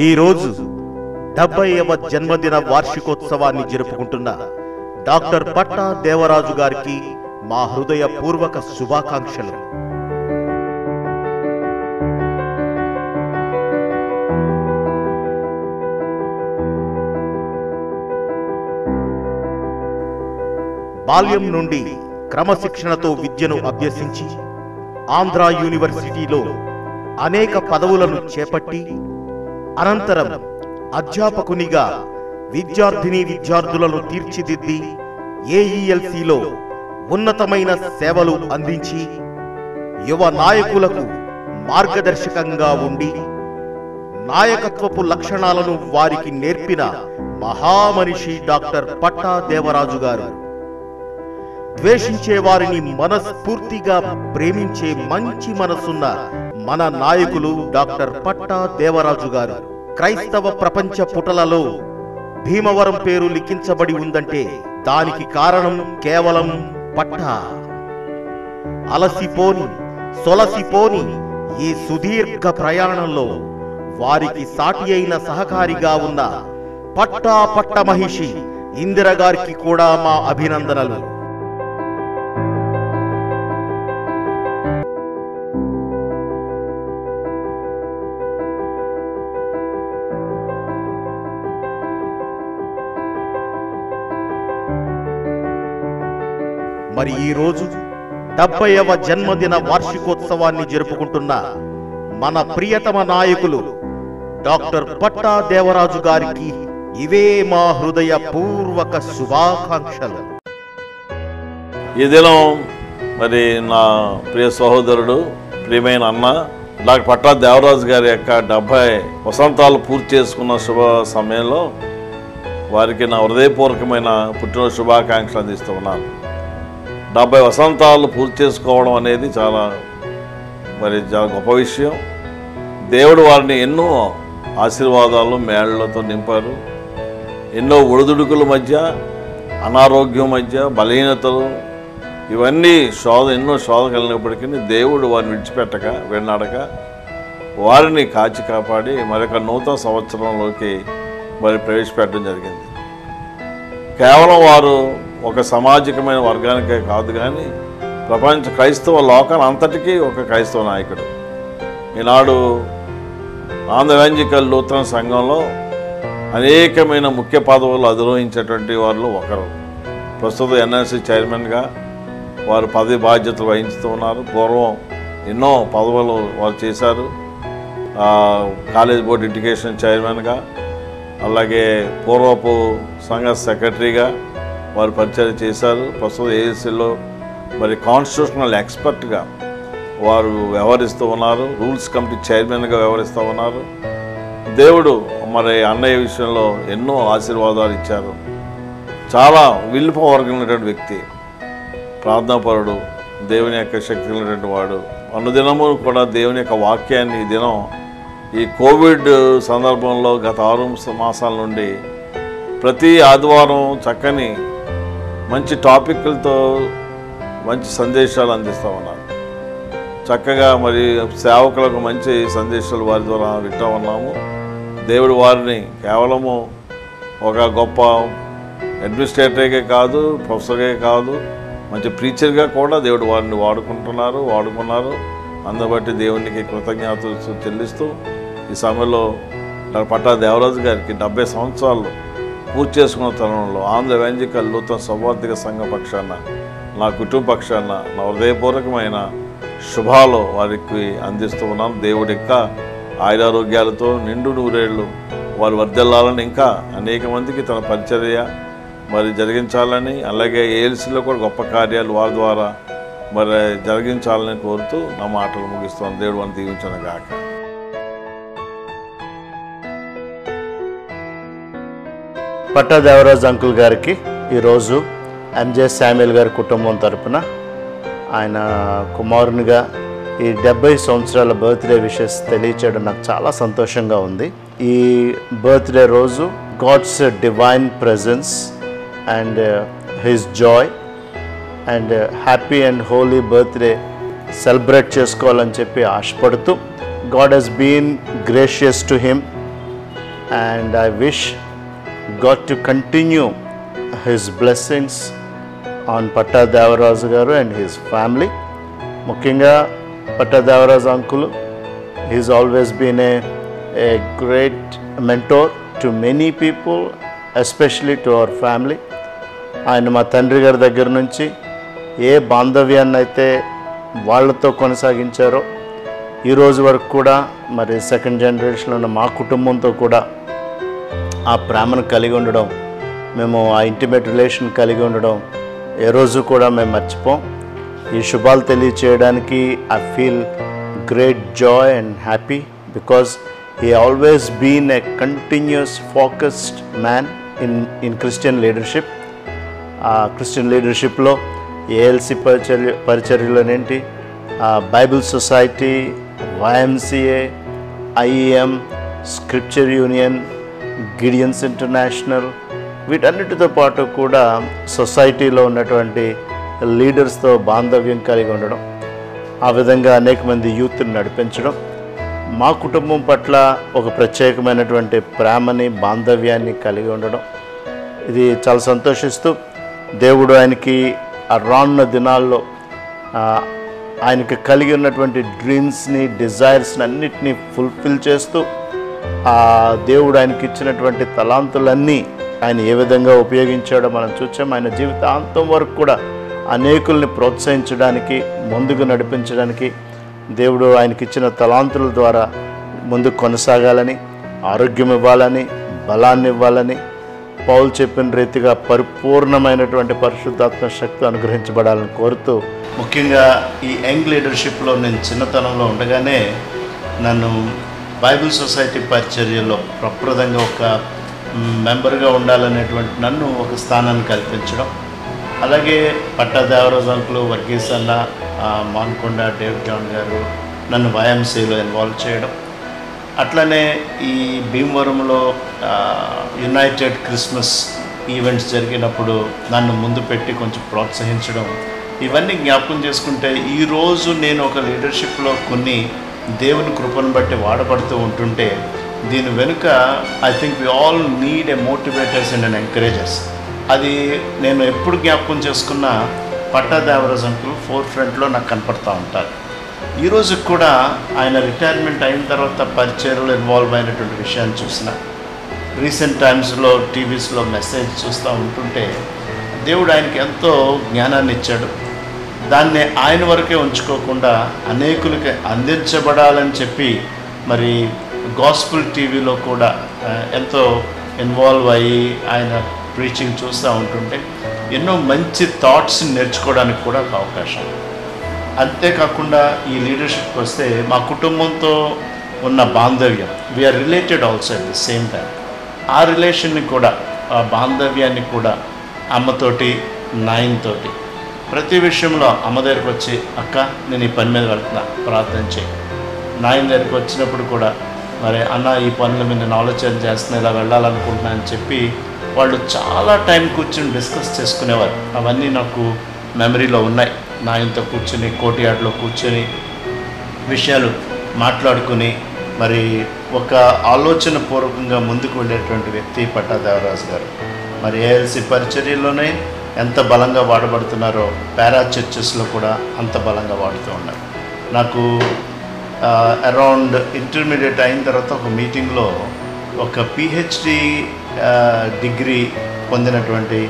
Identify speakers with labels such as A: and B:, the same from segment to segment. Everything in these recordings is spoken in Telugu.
A: ఈ రోజు 70వ జన్మదిన వార్షికోత్సవాన్ని జరుపుకుంటున్న డాక్టర్ పట్టా దేవరాజు గారికి మా హృదయపూర్వక శుభాకాంక్షలు. బాల్యం నుండి క్రమశిక్షణతో విద్యను అభ్యసించి ఆంధ్ర యూనివర్సిటీలో అనేక పదవులను చేపట్టి అనంతరం అధ్యాపకునిగా విద్యార్థులను తీర్చిదిద్ది ఏఈఎల్సీలో ఉన్నతమైన సేవలు అందించి యువ నాయకులకు మార్గదర్శకంగా ఉండి నాయకత్వపు లక్షణాలను వారికి నేర్పిన మహామనిషి డాక్టర్ పట్టా దేవరాజు గారు. ద్వేషించే వారిని మనస్ఫూర్తిగా ప్రేమించే మంచి మనసున్న మన నాయకులు డాక్టర్ పట్టా దేవరాజు గారు. క్రైస్తవ ప్రపంచ పుటలలో భీమవరం పేరు లిఖించబడి ఉందంటే దానికి కారణం కేవలం పట్టా. అలసిపోని సొలసిపోని ఈ సుదీర్ఘ ప్రయాణంలో వారికి సాటి అయిన సహకారిగా ఉన్న పట్ట మహిషి ఇందిరగారికి కూడా మా అభినందనలు. మరి ఈ రోజు 70వ జన్మదిన వార్షికోత్సవాన్ని జరుపుకుంటున్న మన ప్రియతమ నాయకులు డాక్టర్ పట్టా దేవరాజు గారికి ఇవే మా హృదయపూర్వక శుభాకాంక్షలు.
B: ఈ దినం మరి నా ప్రియ సహోదరుడు ప్రియమైన అన్న డాక్టర్ పట్టా దేవరాజు గారి యొక్క 70 వసంతాలు పూర్తి చేసుకున్న శుభ సమయంలో వారికి నా హృదయపూర్వకమైన పుట్టినరోజు శుభాకాంక్షలు అందిస్తూ ఉన్నాను. 70 వసంతాలు పూర్తి చేసుకోవడం అనేది చాలా గొప్ప విషయం. దేవుడు వారిని ఎన్నో ఆశీర్వాదాలు మేళ్లతో నింపారు. ఎన్నో ఒడిదుడుకుల మధ్య, అనారోగ్యం మధ్య, బలహీనతలు ఇవన్నీ ఎన్నో శోధ కలిగినప్పటికీ దేవుడు వారిని విడిచిపెట్టక వెన్నాడక వారిని కాచి కాపాడి మరొక నూతన సంవత్సరంలోకి ప్రవేశపెట్టడం జరిగింది. కేవలం వారు ఒక సామాజికమైన వర్గానికే కాదు కానీ ప్రపంచ క్రైస్తవ లోకాన్ని అంతటికీ ఒక క్రైస్తవ నాయకుడు. ఈనాడు ఆంధ్ర ఎవెంజలికల్ లూథరన్ సంఘంలో అనేకమైన ముఖ్య పదవులు అధిరోహించేటువంటి వారిలో ఒకరు. ప్రస్తుతం ఎన్ఎస్సి చైర్మన్గా వారు పదవి బాధ్యతలు వహించుతూ ఉన్నారు. పూర్వం ఎన్నో పదవులు వారు చేశారు. కాలేజ్ బోర్డు ఎడ్యుకేషన్ చైర్మన్గా, అలాగే పూర్వపు సంఘ సెక్రటరీగా వారు పరిచయం చేశారు. ప్రస్తుతం ఏఎస్సీలో కాన్స్టిట్యూషనల్ ఎక్స్పర్ట్గా వారు వ్యవహరిస్తూ ఉన్నారు. రూల్స్ కమిటీ చైర్మన్గా వ్యవహరిస్తూ ఉన్నారు. దేవుడు అన్నయ్య విషయంలో ఎన్నో ఆశీర్వాదాలు ఇచ్చారు. చాలా విల్ పవర్ కలిగినటువంటి వ్యక్తి, ప్రార్థనాపరుడు, దేవుని యొక్క శక్తి కలిగినటువంటి వాడు. అనుదినము కూడా దేవుని యొక్క వాక్యాన్ని ఈ దినం ఈ కోవిడ్ సందర్భంలో గత 6 మాసాల నుండి ప్రతి ఆదివారం చక్కని మంచి టాపిక్లతో మంచి సందేశాలు అందిస్తూ ఉన్నారు. చక్కగా సేవకులకు మంచి సందేశాలు వారి ద్వారా వింటూ ఉన్నాము. దేవుడు వారిని కేవలము ఒక గొప్ప అడ్మినిస్ట్రేటర్గా కాదు, ప్రొఫెసర్గా కాదు, మంచి ప్రీచర్గా కూడా దేవుడు వారిని వాడుకున్నారు. అందుబట్టి దేవునికి కృతజ్ఞతలు చెల్లిస్తూ ఈ సమయంలో డాక్టర్ పట్టా దేవరాజు గారికి 70 సంవత్సరాలు పూర్తి చేసుకున్న తరుణంలో ఆంధ్ర ఎవెంజలికల్ లూథరన్ సౌవార్దిక సంఘ పక్షాన, నా కుటుంబ పక్షాన నా హృదయపూర్వకమైన శుభాలు వారికి అందిస్తూ ఉన్నాను. దేవుడి ఇంకా ఆయురారోగ్యాలతో నిండు నూరేళ్లు వారు వర్ధిల్లాలని, ఇంకా అనేక మందికి తన పరిచర్య జరిగించాలని, అలాగే ఏఎల్సీలో కూడా గొప్ప కార్యాలు వారి ద్వారా జరిగించాలని కోరుతూ నా మాటలు ముగిస్తాను. దేవుడు వారిని దీవించను గాక.
C: పట్టా దేవరాజు అంకుల్ గారికి ఈరోజు ఎంజే శామ్యుల్ గారి కుటుంబం తరపున ఆయన కుమారునిగా ఈ 70 సంవత్సరాల బర్త్డే విషెస్ తెలియచేయడం నాకు చాలా సంతోషంగా ఉంది. ఈ బర్త్డే రోజు god's divine presence and his joy and happy and holy birthday celebrate చేసుకోవాలని చెప్పి ఆశపడుతూ, god has been gracious to him and I wish God to continue His blessings on Patta Devaraju garu and his family. ముఖ్యంగా Patta Devaraju uncle he's always been a great mentor to many people, especially to our family. ఆయన మా తండ్రి గారి దగ్గర నుంచి ఏ బాంధవ్యాన్ని అయితే వాళ్ళతో కొనసాగించారో ఈ రోజు వరకు కూడా మరి సెకండ్ జనరేషన్లో ఉన్న మా కుటుంబంతో కూడా ఆ ప్రేమను కలిగి ఉండడం, మేము ఆ ఇంటిమేట్ రిలేషన్ కలిగి ఉండడం ఏ రోజు కూడా మేము మర్చిపోం. ఈ శుభాలు తెలియచేయడానికి I feel great joy and happy because he always been a continuous focused man in Christian leadership. ఆ క్రిస్టియన్ లీడర్షిప్లో ఏఎల్సి పరిచర్యలోనేంటి, Bible society, YMCA, IEM, scripture union, Gideons international, వీటన్నిటితో పాటు కూడా సొసైటీలో ఉన్నటువంటి లీడర్స్తో బాంధవ్యం కలిగి ఉండడం, ఆ విధంగా అనేక మంది యూత్ని నడిపించడం, మా కుటుంబం పట్ల ఒక ప్రత్యేకమైనటువంటి ప్రేమని బాంధవ్యాన్ని కలిగి ఉండడం, ఇది చాలా సంతోషిస్తూ దేవుడు ఆయనకి ఆ రానున్న దినాల్లో ఆయనకి కలిగి ఉన్నటువంటి డ్రీమ్స్ని, డిజైర్స్ని అన్నిటినీ ఫుల్ఫిల్ చేస్తూ ఆ దేవుడు ఆయనకి ఇచ్చినటువంటి తలాంతులన్నీ ఆయన ఏ విధంగా ఉపయోగించాడో మనం చూసాం. ఆయన జీవితాంతం వరకు కూడా అనేకుల్ని ప్రోత్సహించడానికి, ముందుకు నడిపించడానికి దేవుడు ఆయనకి ఇచ్చిన తలాంతుల ద్వారా ముందుకు కొనసాగాలని, ఆరోగ్యం ఇవ్వాలని, బలాన్ని ఇవ్వాలని, పౌలు చెప్పిన రీతిగా పరిపూర్ణమైనటువంటి పరిశుద్ధాత్మ శక్తి అనుగ్రహించబడాలని కోరుతూ, ముఖ్యంగా ఈ యంగ్ లీడర్షిప్లో నేను చిన్నతనంలో ఉండగానే నన్ను బైబిల్ సొసైటీ పరిచర్యలో ప్రప్రదంగా ఒక మెంబర్గా ఉండాలనేటువంటి నన్ను ఒక స్థానాన్ని కల్పించడం, అలాగే పట్టా దేవరాజు అంకులు, వర్గీస్ అన్న, మాన్కొండ డేవిడ్ జాన్ గారు నన్ను YMCAలో ఇన్వాల్వ్ చేయడం, అట్లనే ఈ భీమవరంలో యునైటెడ్ క్రిస్మస్ ఈవెంట్స్ జరిగినప్పుడు నన్ను ముందు పెట్టి కొంచెం ప్రోత్సహించడం, ఇవన్నీ జ్ఞాపకం చేసుకుంటే ఈరోజు నేను ఒక లీడర్షిప్లో కొన్ని దేవుని కృపను బట్టి వాడబడుతూ ఉంటుంటే దీని వెనుక I think we all need a motivators and encouragers. అది నేను ఎప్పుడు జ్ఞాపకం చేసుకున్న పట్టా దేవరాజు అంకుల్ ఫోర్ ఫ్రంట్లో నాకు కనపడుతూ ఉంటారు. ఈరోజు కూడా ఆయన రిటైర్మెంట్ అయిన తర్వాత పరిచర్యలో ఇన్వాల్వ్ అయినటువంటి విషయాన్ని చూసిన, రీసెంట్ టైమ్స్లో టీవీస్లో మెసేజ్ చూస్తూ ఉంటుంటే దేవుడు ఆయనకి ఎంతో జ్ఞానాన్ని ఇచ్చాడు. దాన్ని ఆయన వరకే ఉంచుకోకుండా అనేకులకి అందించబడాలని చెప్పి మరి గాస్పుల్ టీవీలో కూడా ఎంతో ఇన్వాల్వ్ అయ్యి ఆయన ప్రీచింగ్ చూస్తూ ఉంటుంటే ఎన్నో మంచి థాట్స్ని నేర్చుకోవడానికి కూడా ఒక అవకాశం. అంతేకాకుండా ఈ లీడర్షిప్కి వస్తే మా కుటుంబంతో ఉన్న బాంధవ్యం, we are related also at the same time. ఆ రిలేషన్ని కూడా, ఆ బాంధవ్యాన్ని కూడా అమ్మతోటి, నాయనతోటి ప్రతి విషయంలో అమ్మ దగ్గరికి వచ్చి, అక్క నేను ఈ పని మీద వెళ్తున్నా ప్రార్థన చేయి, నాయన దగ్గరికి వచ్చినప్పుడు కూడా మరి అన్న ఈ పనుల మీద నేను ఆలోచన చేస్తున్నా, ఇలా వెళ్ళాలనుకుంటున్నా అని చెప్పి వాళ్ళు చాలా టైం కూర్చొని డిస్కస్ చేసుకునేవారు. అవన్నీ నాకు మెమరీలో ఉన్నాయి. నాయనతో కూర్చొని కోటియాడ్లో కూర్చొని విషయాలు మాట్లాడుకుని మరి ఒక ఆలోచన పూర్వకంగా ముందుకు వెళ్ళేటువంటి వ్యక్తి పట్టా దేవరాజు గారు. మరి ఏఎల్సి పరిచర్యలోనే ఎంత బలంగా వాడబడుతున్నారో పారా చర్చెస్లో కూడా అంత బలంగా వాడుతూ ఉన్నారు. నాకు అరౌండ్ ఇంటర్మీడియట్ అయిన తర్వాత ఒక మీటింగ్లో ఒక PhD డిగ్రీ పొందినటువంటి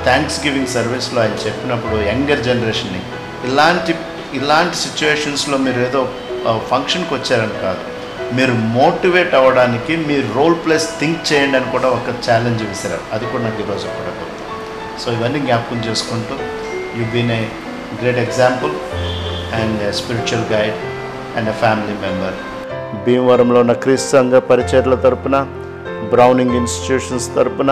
C: థ్యాంక్స్ గివింగ్ సర్వీస్లో ఆయన చెప్పినప్పుడు యంగర్ జనరేషన్ని ఇలాంటి సిచ్యువేషన్స్లో మీరు ఏదో ఫంక్షన్కి వచ్చారని కాదు, మీరు మోటివేట్ అవ్వడానికి మీ రోల్ ప్లేస్ థింక్ చేయండి అని కూడా ఒక ఛాలెంజ్ విసిరారు. అది కూడా నాకు ఈరోజు కూడా గుర్తు. సో ఇవన్నీ జ్ఞాపకం చేసుకుంటూ you been a great example and a spiritual guide and a family member. భీమవరంలో ఉన్న క్రీస్తు సంఘ పరిచర్ల తరపున, బ్రౌనింగ్ ఇన్స్టిట్యూషన్స్ తరపున,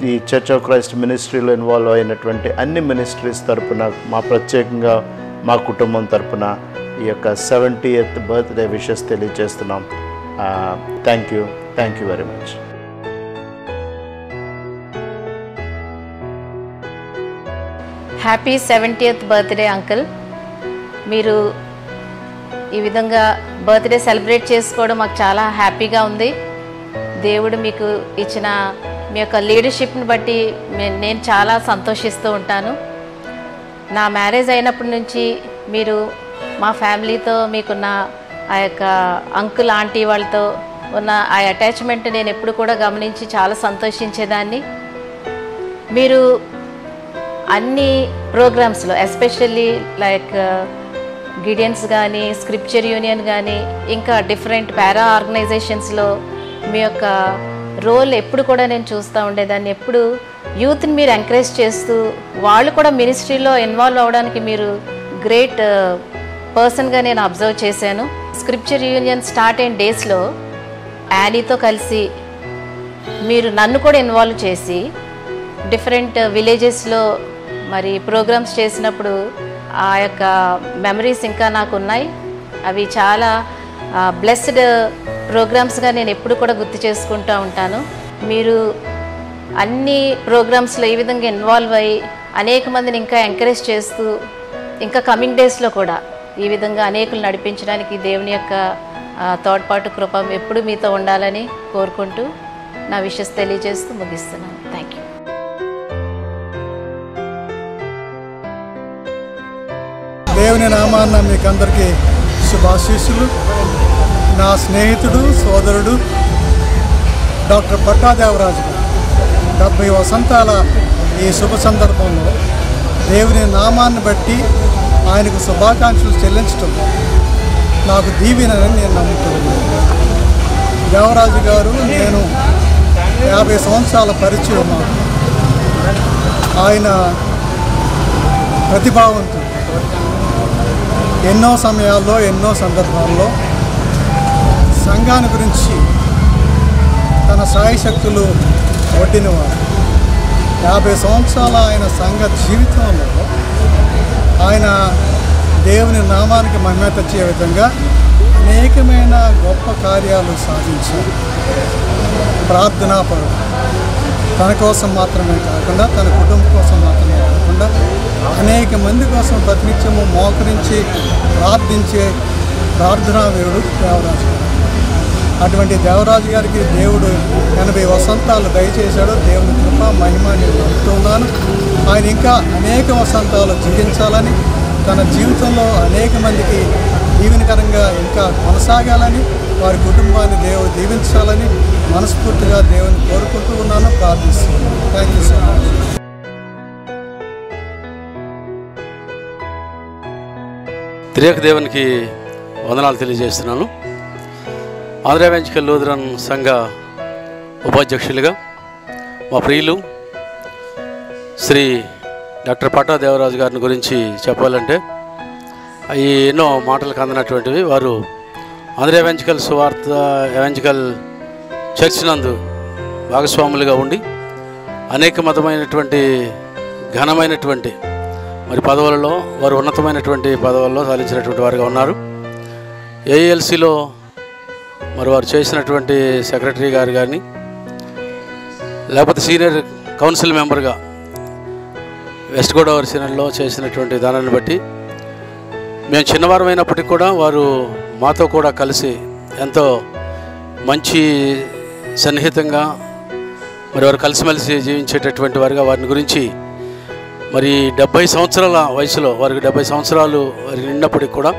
C: ఈ చర్చ్ ఆఫ్ క్రైస్ట్ మినిస్ట్రీలో ఇన్వాల్వ్ అయినటువంటి అన్ని మినిస్ట్రీస్ తరపున, మా ప్రత్యేకంగా మా కుటుంబం తరపున ఈ యొక్క 70th బర్త్డే విషెస్ తెలియజేస్తున్నాం. Thank you very much.
D: Happy 70th birthday uncle. మీరు ఈ విధంగా బర్త్డే సెలబ్రేట్ చేసుకోవడం మాకు చాలా హ్యాపీగా ఉంది. దేవుడు మీకు ఇచ్చిన మీ యొక్క లీడర్షిప్ని బట్టి నేను చాలా సంతోషిస్తూ ఉంటాను. నా మ్యారేజ్ అయినప్పటి నుంచి మీరు మా ఫ్యామిలీతో మీకున్న ఆ యొక్క అంకుల్ ఆంటీ వాళ్ళతో ఉన్న ఆ అటాచ్మెంట్ నేను ఎప్పుడు కూడా గమనించి చాలా సంతోషించేదాన్ని. మీరు అన్ని ప్రోగ్రామ్స్లో ఎస్పెషల్లీ లైక్ గిడియన్స్ కానీ, స్క్రిప్చర్ యూనియన్ కానీ, ఇంకా డిఫరెంట్ పారా ఆర్గనైజేషన్స్లో మీ యొక్క రోల్ ఎప్పుడు కూడా నేను చూస్తూ ఉండేదాన్ని. ఎప్పుడు యూత్ని మీరు ఎంకరేజ్ చేస్తూ వాళ్ళు కూడా మినిస్ట్రీలో ఇన్వాల్వ్ అవ్వడానికి మీరు గ్రేట్ పర్సన్గా నేను అబ్జర్వ్ చేశాను. స్క్రిప్చర్ యూనియన్ స్టార్ట్ అయిన డేస్లో యానీతో కలిసి మీరు నన్ను కూడా ఇన్వాల్వ్ చేసి డిఫరెంట్ విలేజెస్లో మరి ప్రోగ్రామ్స్ చేసినప్పుడు ఆ యొక్క మెమరీస్ ఇంకా నాకు ఉన్నాయి. అవి చాలా బ్లెస్డ్ ప్రోగ్రామ్స్గా నేను ఎప్పుడు కూడా గుర్తు చేసుకుంటూ ఉంటాను. మీరు అన్ని ప్రోగ్రామ్స్లో ఈ విధంగా ఇన్వాల్వ్ అయ్యి అనేక మందిని ఇంకా ఎంకరేజ్ చేస్తూ ఇంకా కమింగ్ డేస్లో కూడా ఈ విధంగా అనేకులు నడిపించడానికి దేవుని యొక్క తోడ్పాటు కృప ఎప్పుడు మీతో ఉండాలని కోరుకుంటూ నా విషెస్ తెలియజేస్తూ ముగిస్తున్నాను. Thank you.
E: దేవుని నామాన్న మీకు అందరికీ శుభాశీస్సులు. నా స్నేహితుడు, సోదరుడు డాక్టర్ పట్టా దేవరాజు గారు 70 వసంతాల ఈ శుభ సందర్భంలో దేవుని నామాన్ని బట్టి ఆయనకు శుభాకాంక్షలు చెల్లించడం నాకు దీవెనని నేను నమ్ముతున్నాను. దేవరాజు గారు నేను 50 సంవత్సరాల పరిచయం. ఆయన ప్రతిభావంతుడు. ఎన్నో సమయాల్లో, ఎన్నో సందర్భాల్లో సంఘాన్ని గురించి తన సాయశక్తులు ఒడ్డినవాడు. 50 సంవత్సరాల ఆయన సంఘ జీవితంలో ఆయన దేవుని నామానికి మహిమ తెచ్చే విధంగా అనేకమైన గొప్ప కార్యాలు సాధించారు. ప్రార్థనాపరుడు. తన కోసం మాత్రమే కాకుండా, తన కుటుంబం కోసం మాత్రమే కాకుండా అనేక మంది కోసం ప్రతినిత్యము మోకరించి ప్రార్థించే ప్రార్థనావీరుడు దేవరాజు గారు. అటువంటి దేవరాజు గారికి దేవుడు 80 వసంతాలు దయచేశాడు. దేవుని కృప మహిమ నేను నమ్ముతున్నాను. ఆయన ఇంకా అనేక వసంతాలు జీవించాలని, తన జీవితంలో అనేక మందికి దీవెనకరంగా ఇంకా కొనసాగాలని, వారి కుటుంబాన్ని దేవుడు దీవించాలని మనస్ఫూర్తిగా దేవుని కోరుకుంటూ ఉన్నాను, ప్రార్థిస్తున్నాను. Thank you so much.
F: త్రియేక దేవునికి వందనాలు తెలియజేస్తున్నాను. ఆంధ్ర ఎవెంజలికల్ లూథరన్ సంఘ ఉపాధ్యక్షులుగా మా ప్రియులు శ్రీ డాక్టర్ పట్టా దేవరాజు గారిని గురించి చెప్పాలంటే అవి ఎన్నో మాటలకు అందనటువంటివి. వారు ఆంధ్ర ఎవెంజలికల్ సువార్త ఎవెంజలికల్ చర్చ్ నందు భాగస్వాములుగా ఉండి అనేక మతమైనటువంటి ఘనమైనటువంటి మరి పదవులలో వారు ఉన్నతమైనటువంటి పదవుల్లో సాధించినటువంటి వారుగా ఉన్నారు. ఏఎల్సిలో మరి వారు చేసినటువంటి సెక్రటరీ గారు కానీ, లేకపోతే సీనియర్ కౌన్సిల్ మెంబర్గా వెస్ట్ గోదావరి సీనియర్లో చేసినటువంటి దానాన్ని బట్టి మేము చిన్నవారమైనప్పటికీ కూడా వారు మాతో కూడా కలిసి ఎంతో మంచి సన్నిహితంగా మరి వారు కలిసిమెలిసి జీవించేటటువంటి వారుగా వారిని గురించి మరి 70 సంవత్సరాల వయసులో వారికి 70 సంవత్సరాలు వారికి నిన్నప్పటికి కూడా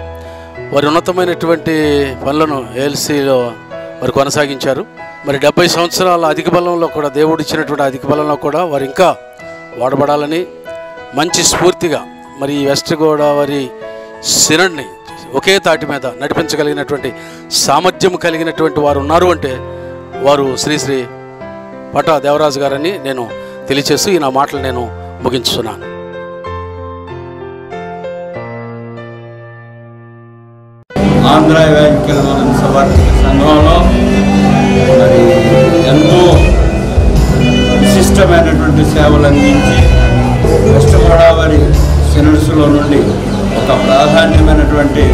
F: వారి ఉన్నతమైనటువంటి పనులను ఏఎల్సీలో మరి కొనసాగించారు. మరి 70 సంవత్సరాల అధిక బలంలో కూడా దేవుడు ఇచ్చినటువంటి అధిక బలంలో కూడా వారు ఇంకా వాడబడాలని మంచి స్ఫూర్తిగా మరి వెస్ట్ గోదావరి సినడ్ని ఒకే తాటి మీద నడిపించగలిగినటువంటి సామర్థ్యం కలిగినటువంటి వారు ఉన్నారు అంటే వారు శ్రీ శ్రీ పట్టా దేవరాజు గారని నేను తెలియచేస్తూ ఈ నా మాటలు నేను ముగించుతున్నాను.
G: ఆంధ్ర ఎవెంజలికల్ లూథరన్ సువార్తిక సంఘంలో మరి ఎంతో విశిష్టమైనటువంటి సేవలు అందించి వెస్ట్ గోదావరి సినడ్స్లో నుండి ఒక ప్రాధాన్యమైనటువంటి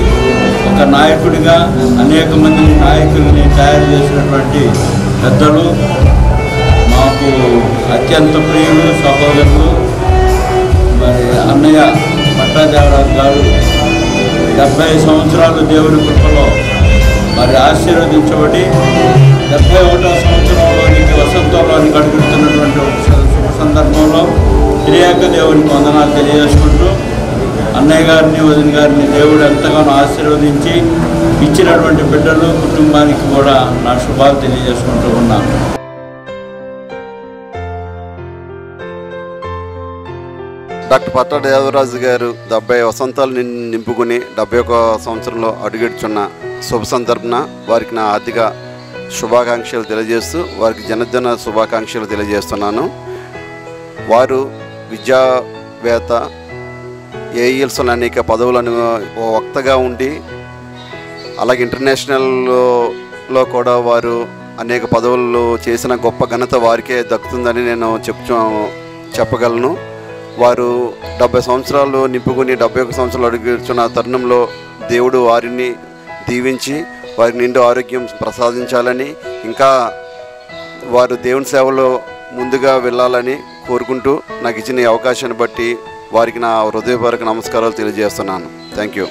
G: ఒక నాయకుడిగా అనేక మంది నాయకుల్ని తయారు చేసినటువంటి పెద్దలు, మాకు అత్యంత ప్రియులు, సహోదరులు మరి అన్నయ్య పట్టా దేవరాజు గారు 70 సంవత్సరాలు దేవుని కృపలో మరి ఆశీర్వదించబడి 71వ సంవత్సరం వసంతంలోని గడుపుతున్నటువంటి శుభ సందర్భంలో త్రియేక దేవునికి వందనాలు తెలియజేసుకుంటూ అన్నయ్య గారిని వదిన గారిని దేవుడు ఎంతగానో ఆశీర్వదించి ఇచ్చినటువంటి బిడ్డలు కుటుంబానికి కూడా నా శుభాలు తెలియజేసుకుంటూ ఉన్నాను.
H: డాక్టర్ పట్టా దేవరాజు గారు 70 వసంతాలు నింపుకుని 71వ సంవత్సరంలో అడుగెడుచున్న శుభ సందర్భన వారికి నా ఆర్థిక శుభాకాంక్షలు తెలియజేస్తూ వారికి జనజన శుభాకాంక్షలు తెలియజేస్తున్నాను. వారు విద్యావేత్త, ఏఈఎల్స్లో అనేక పదవులను వక్తగా ఉండి, అలాగే ఇంటర్నేషనల్లో కూడా వారు అనేక పదవులు చేసిన గొప్ప ఘనత వారికే దక్కుతుందని నేను చెప్పగలను. వారు 70 సంవత్సరాలు నింపుకుని 71 సంవత్సరాలు అడుగుతున్న తరుణంలో దేవుడు వారిని దీవించి వారికి నిండు ఆరోగ్యం ప్రసాదించాలని, ఇంకా వారు దేవుని సేవలో ముందుగా వెళ్ళాలని కోరుకుంటూ నాకు ఇచ్చిన ఈ అవకాశాన్ని బట్టి వారికి నా హృదయపూర్వక నమస్కారాలు తెలియజేస్తున్నాను. Thank you.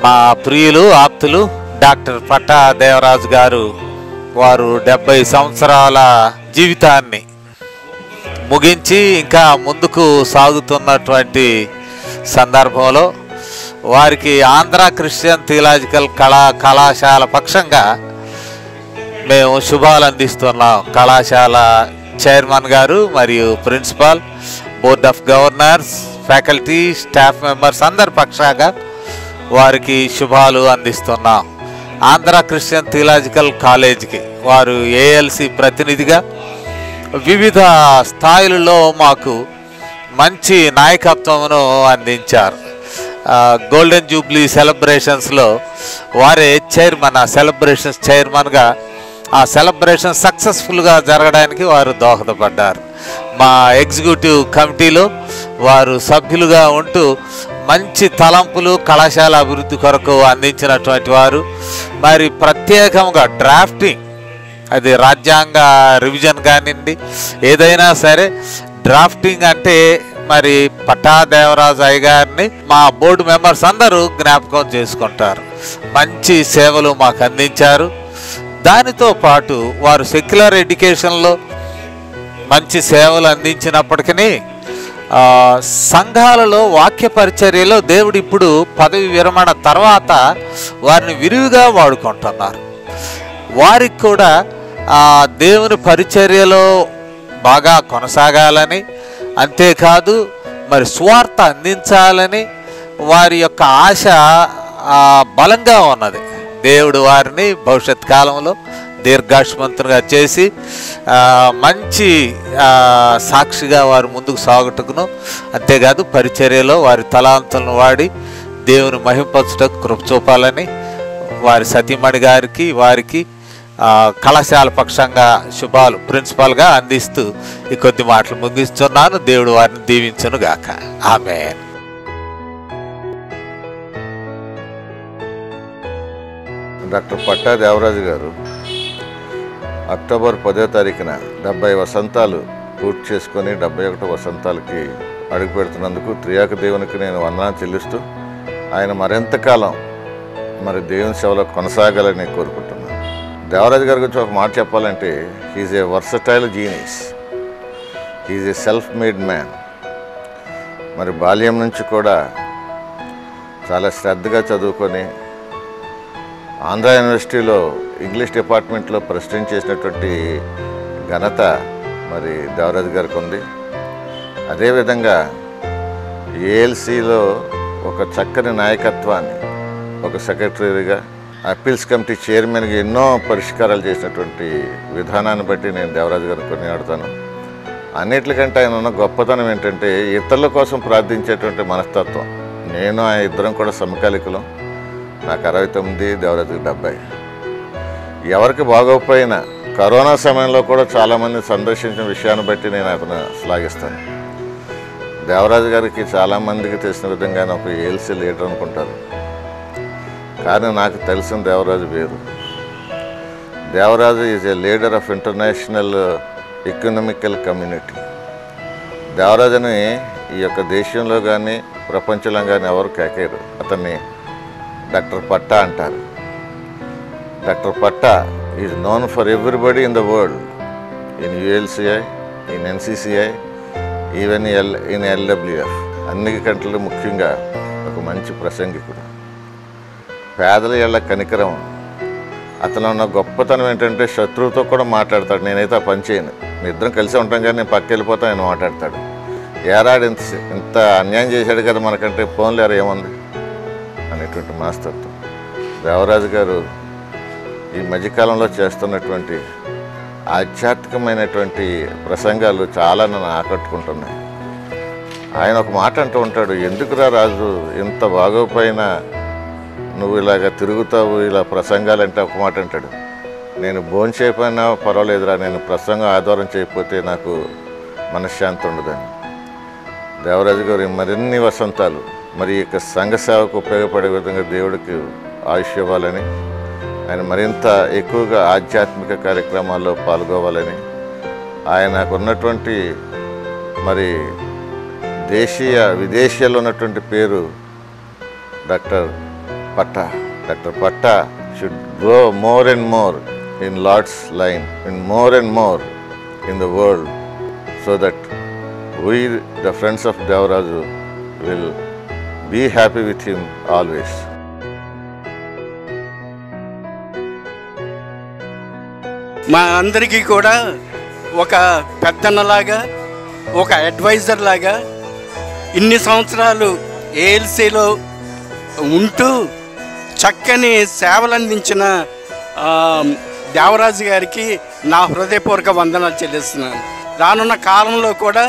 I: మా ప్రియులు ఆప్తులు డాక్టర్ పట్టా దేవరాజు గారు వారు 70 సంవత్సరాల జీవితాన్ని ముగించి ఇంకా ముందుకు సాగుతున్నటువంటి సందర్భంలో వారికి ఆంధ్ర క్రిస్టియన్ థియలాజికల్ కళాశాల పక్షంగా మేము శుభాలు అందిస్తున్నాం. కళాశాల చైర్మన్ గారు మరియు principal, board of governors, faculty, staff members అందరి పక్షంగా వారికి శుభాలు అందిస్తున్నాం. ఆంధ్ర క్రిస్టియన్ థియలాజికల్ కాలేజీకి వారు ఏఎల్సి ప్రతినిధిగా వివిధ స్థాయిలలో మాకు మంచి నాయకత్వమును అందించారు. గోల్డెన్ జూబ్లీ సెలబ్రేషన్స్లో వారే చైర్మన్, ఆ సెలబ్రేషన్స్ చైర్మన్గా ఆ సెలబ్రేషన్ సక్సెస్ఫుల్గా జరగడానికి వారు దోహదపడ్డారు. మా ఎగ్జిక్యూటివ్ కమిటీలో వారు సభ్యులుగా ఉంటూ మంచి తలంపులు కళాశాల అభివృద్ధి కొరకు అందించినటువంటి వారు. మరి ప్రత్యేకంగా డ్రాఫ్టింగ్, అది రాజ్యాంగ రివిజన్ కానివ్వండి, ఏదైనా సరే డ్రాఫ్టింగ్ అంటే మరి పట్టా దేవరాజు అయ్య గారిని మా బోర్డు మెంబర్స్ అందరూ జ్ఞాపకం చేసుకుంటారు. మంచి సేవలు మాకు అందించారు. దానితో పాటు వారు సెక్యులర్ ఎడ్యుకేషన్లో మంచి సేవలు అందించినప్పటికీ సంఘాలలో వాక్య పరిచర్యలో దేవుడు ఇప్పుడు పదవి విరమణ తర్వాత వారిని విరివిగా వాడుకుంటున్నారు. వారికి కూడా దేవుని పరిచర్యలో బాగా కొనసాగాలని, అంతేకాదు మరి స్వార్థ అందించాలని వారి యొక్క ఆశ బలంగా ఉన్నది. దేవుడు వారిని భవిష్యత్ కాలంలో దీర్ఘాయుష్మంతునిగా చేసి మంచి సాక్షిగా వారు ముందుకు సాగుటకును, అంతేకాదు పరిచర్యలో వారి తలాంతులను వాడి దేవుని మహింపరచుటకు కృప చూపాలని వారి సతీమణి గారికి వారికి కళాశాల పక్షంగా శుభాలు ప్రిన్సిపాల్గా అందిస్తూ ఈ కొద్ది మాటలు ముగిస్తున్నాను. దేవుడు వారిని దీవించును గాక. ఆమేన్.
J: డాక్టర్ పట్టా దేవరాజు గారు అక్టోబర్ 10వ తారీఖున 70 వసంతాలు పూర్తి చేసుకొని 71 వసంతాలకి అడుగు పెడుతున్నందుకు త్రియాక దేవునికి నేను వందనాలు చెల్లిస్తూ ఆయన మరింతకాలం మరి దేవుని సేవలో కొనసాగాలని కోరుకుంటున్నాను. దేవరాజు గారి గురించి ఒక మాట చెప్పాలంటే, he's a versatile genius, he's a self made man. మరి బాల్యం నుంచి కూడా చాలా శ్రద్ధగా చదువుకొని ఆంధ్ర యూనివర్సిటీలో ఇంగ్లీష్ డిపార్ట్మెంట్లో ప్రెసిడెంట్ చేసినటువంటి ఘనత మరి దేవరాజు గారికి ఉంది. అదేవిధంగా ఏఎల్సిలో ఒక చక్కని నాయకత్వాన్ని, ఒక సెక్రటరీగా, అప్పీల్స్ కమిటీ చైర్మన్గా ఎన్నో పరిష్కారాలు చేసినటువంటి విధానాన్ని బట్టి నేను దేవరాజు గారిని కొనియాడుతాను. అన్నిటికంటే ఆయన ఉన్న గొప్పతనం ఏంటంటే ఇతరుల కోసం ప్రార్థించేటువంటి మనస్తత్వం. నేను ఆ ఇద్దరం కూడా సమకాలికులం. నాకు 69, దేవరాజుకి 70. ఎవరికి బాగోకపోయినా కరోనా సమయంలో కూడా చాలామంది సందర్శించిన విషయాన్ని బట్టి నేను అతను శ్లాఘిస్తాను. దేవరాజు గారికి చాలామందికి తెలిసిన విధంగానే ఒక ఏఎల్సీ లీడర్ అనుకుంటారు, కానీ నాకు తెలిసిన దేవరాజు వేరు. Devaraju is a leader of international economical community. దేవరాజుని ఈ యొక్క దేశంలో కానీ ప్రపంచంలో కానీ ఎవరు కేకేరు. అతన్ని డాక్టర్ పట్టా అంటారు. Dr. Patta is known for everybody in the world, in ULCI, in NCCI, even in LWF. అన్నికంటే ముఖ్యంగా ఒక మంచి ప్రసంగికుడు. పేదల ఏళ్ల కనికరం. అతను ఉన్న గొప్పతనం ఏంటంటే శత్రువుతో కూడా మాట్లాడతాడు. నేనైతే ఆ పని చేయను, మీ ఇద్దరం కలిసి ఉంటాం కానీ నేను పక్క వెళ్ళిపోతా ఆయన మాట్లాడతాడు. ఏరాడు ఇంత అన్యాయం చేశాడు కదా మనకంటే ఫోన్లు ఎరా ఏముంది అనేటువంటి మనస్తత్వం. దేవరాజు గారు ఈ మధ్యకాలంలో చేస్తున్నటువంటి ఆధ్యాత్మికమైనటువంటి ప్రసంగాలు చాలా నన్ను ఆకట్టుకుంటున్నాయి. ఆయన ఒక మాట అంటూ ఉంటాడు, ఎందుకురా రాజు ఇంత బాగోపోయినా నువ్వు ఇలాగ తిరుగుతావు, ఇలా ప్రసంగాలంటే ఒక మాట అంటాడు, నేను భోంచేయకపోయినా పర్వాలేదురా, నేను ప్రసంగం ఆధారం చేయకపోతే నాకు మనశ్శాంతి ఉండదని. దేవరాజు గారు మరిన్ని వసంతాలు మరి ఇక సంఘ సేవకు ఉపయోగపడే విధంగా దేవుడికి ఆయుష్ ఇవ్వాలని, ఆయన మరింత ఎక్కువగా ఆధ్యాత్మిక కార్యక్రమాల్లో పాల్గొవాలని, ఆయనకు ఉన్నటువంటి మరి విదేశీయాల్లో ఉన్నటువంటి పేరు డాక్టర్ పట్టా. డాక్టర్ పట్టా should grow more and more in Lord's line, in more and more in the world, so that we the friends of Devaraju will be happy with him always.
K: మా అందరికీ కూడా ఒక పెద్దన్నలాగా, ఒక అడ్వైజర్ లాగా ఇన్ని సంవత్సరాలు ఏఎల్సీలో ఉంటూ చక్కని సేవలు అందించిన దేవరాజు గారికి నా హృదయపూర్వక వందనాలు చెల్లిస్తున్నాను. రానున్న కాలంలో కూడా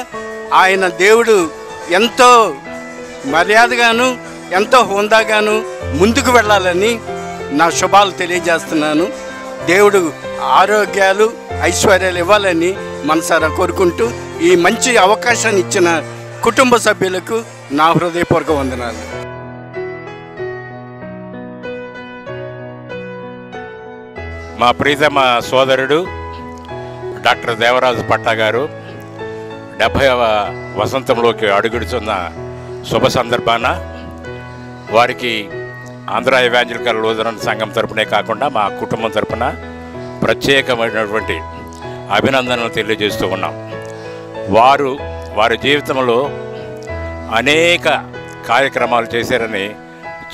K: ఆయన దేవుడు ఎంతో మర్యాదగాను ఎంతో హోందాగాను ముందుకు వెళ్ళాలని నా శుభాలు తెలియజేస్తున్నాను. దేవుడు ఆరోగ్యాలు ఐశ్వర్యాలు ఇవ్వాలని మనసారా కోరుకుంటూ ఈ మంచి అవకాశాన్ని ఇచ్చిన కుటుంబ సభ్యులకు నా హృదయపూర్వక వందనాలు.
L: మా ప్రీతమ సోదరుడు డాక్టర్ దేవరాజు పట్టా గారు 70వ వసంతంలోకి అడుగుడుతున్న శుభ సందర్భాన వారికి ఆంధ్ర ఎవాంజలికల్ లూథరన్ సంఘం తరపునే కాకుండా మా కుటుంబం తరపున ప్రత్యేకమైనటువంటి అభినందనలు తెలియజేస్తూ ఉన్నాం. వారి జీవితంలో అనేక కార్యక్రమాలు చేశారని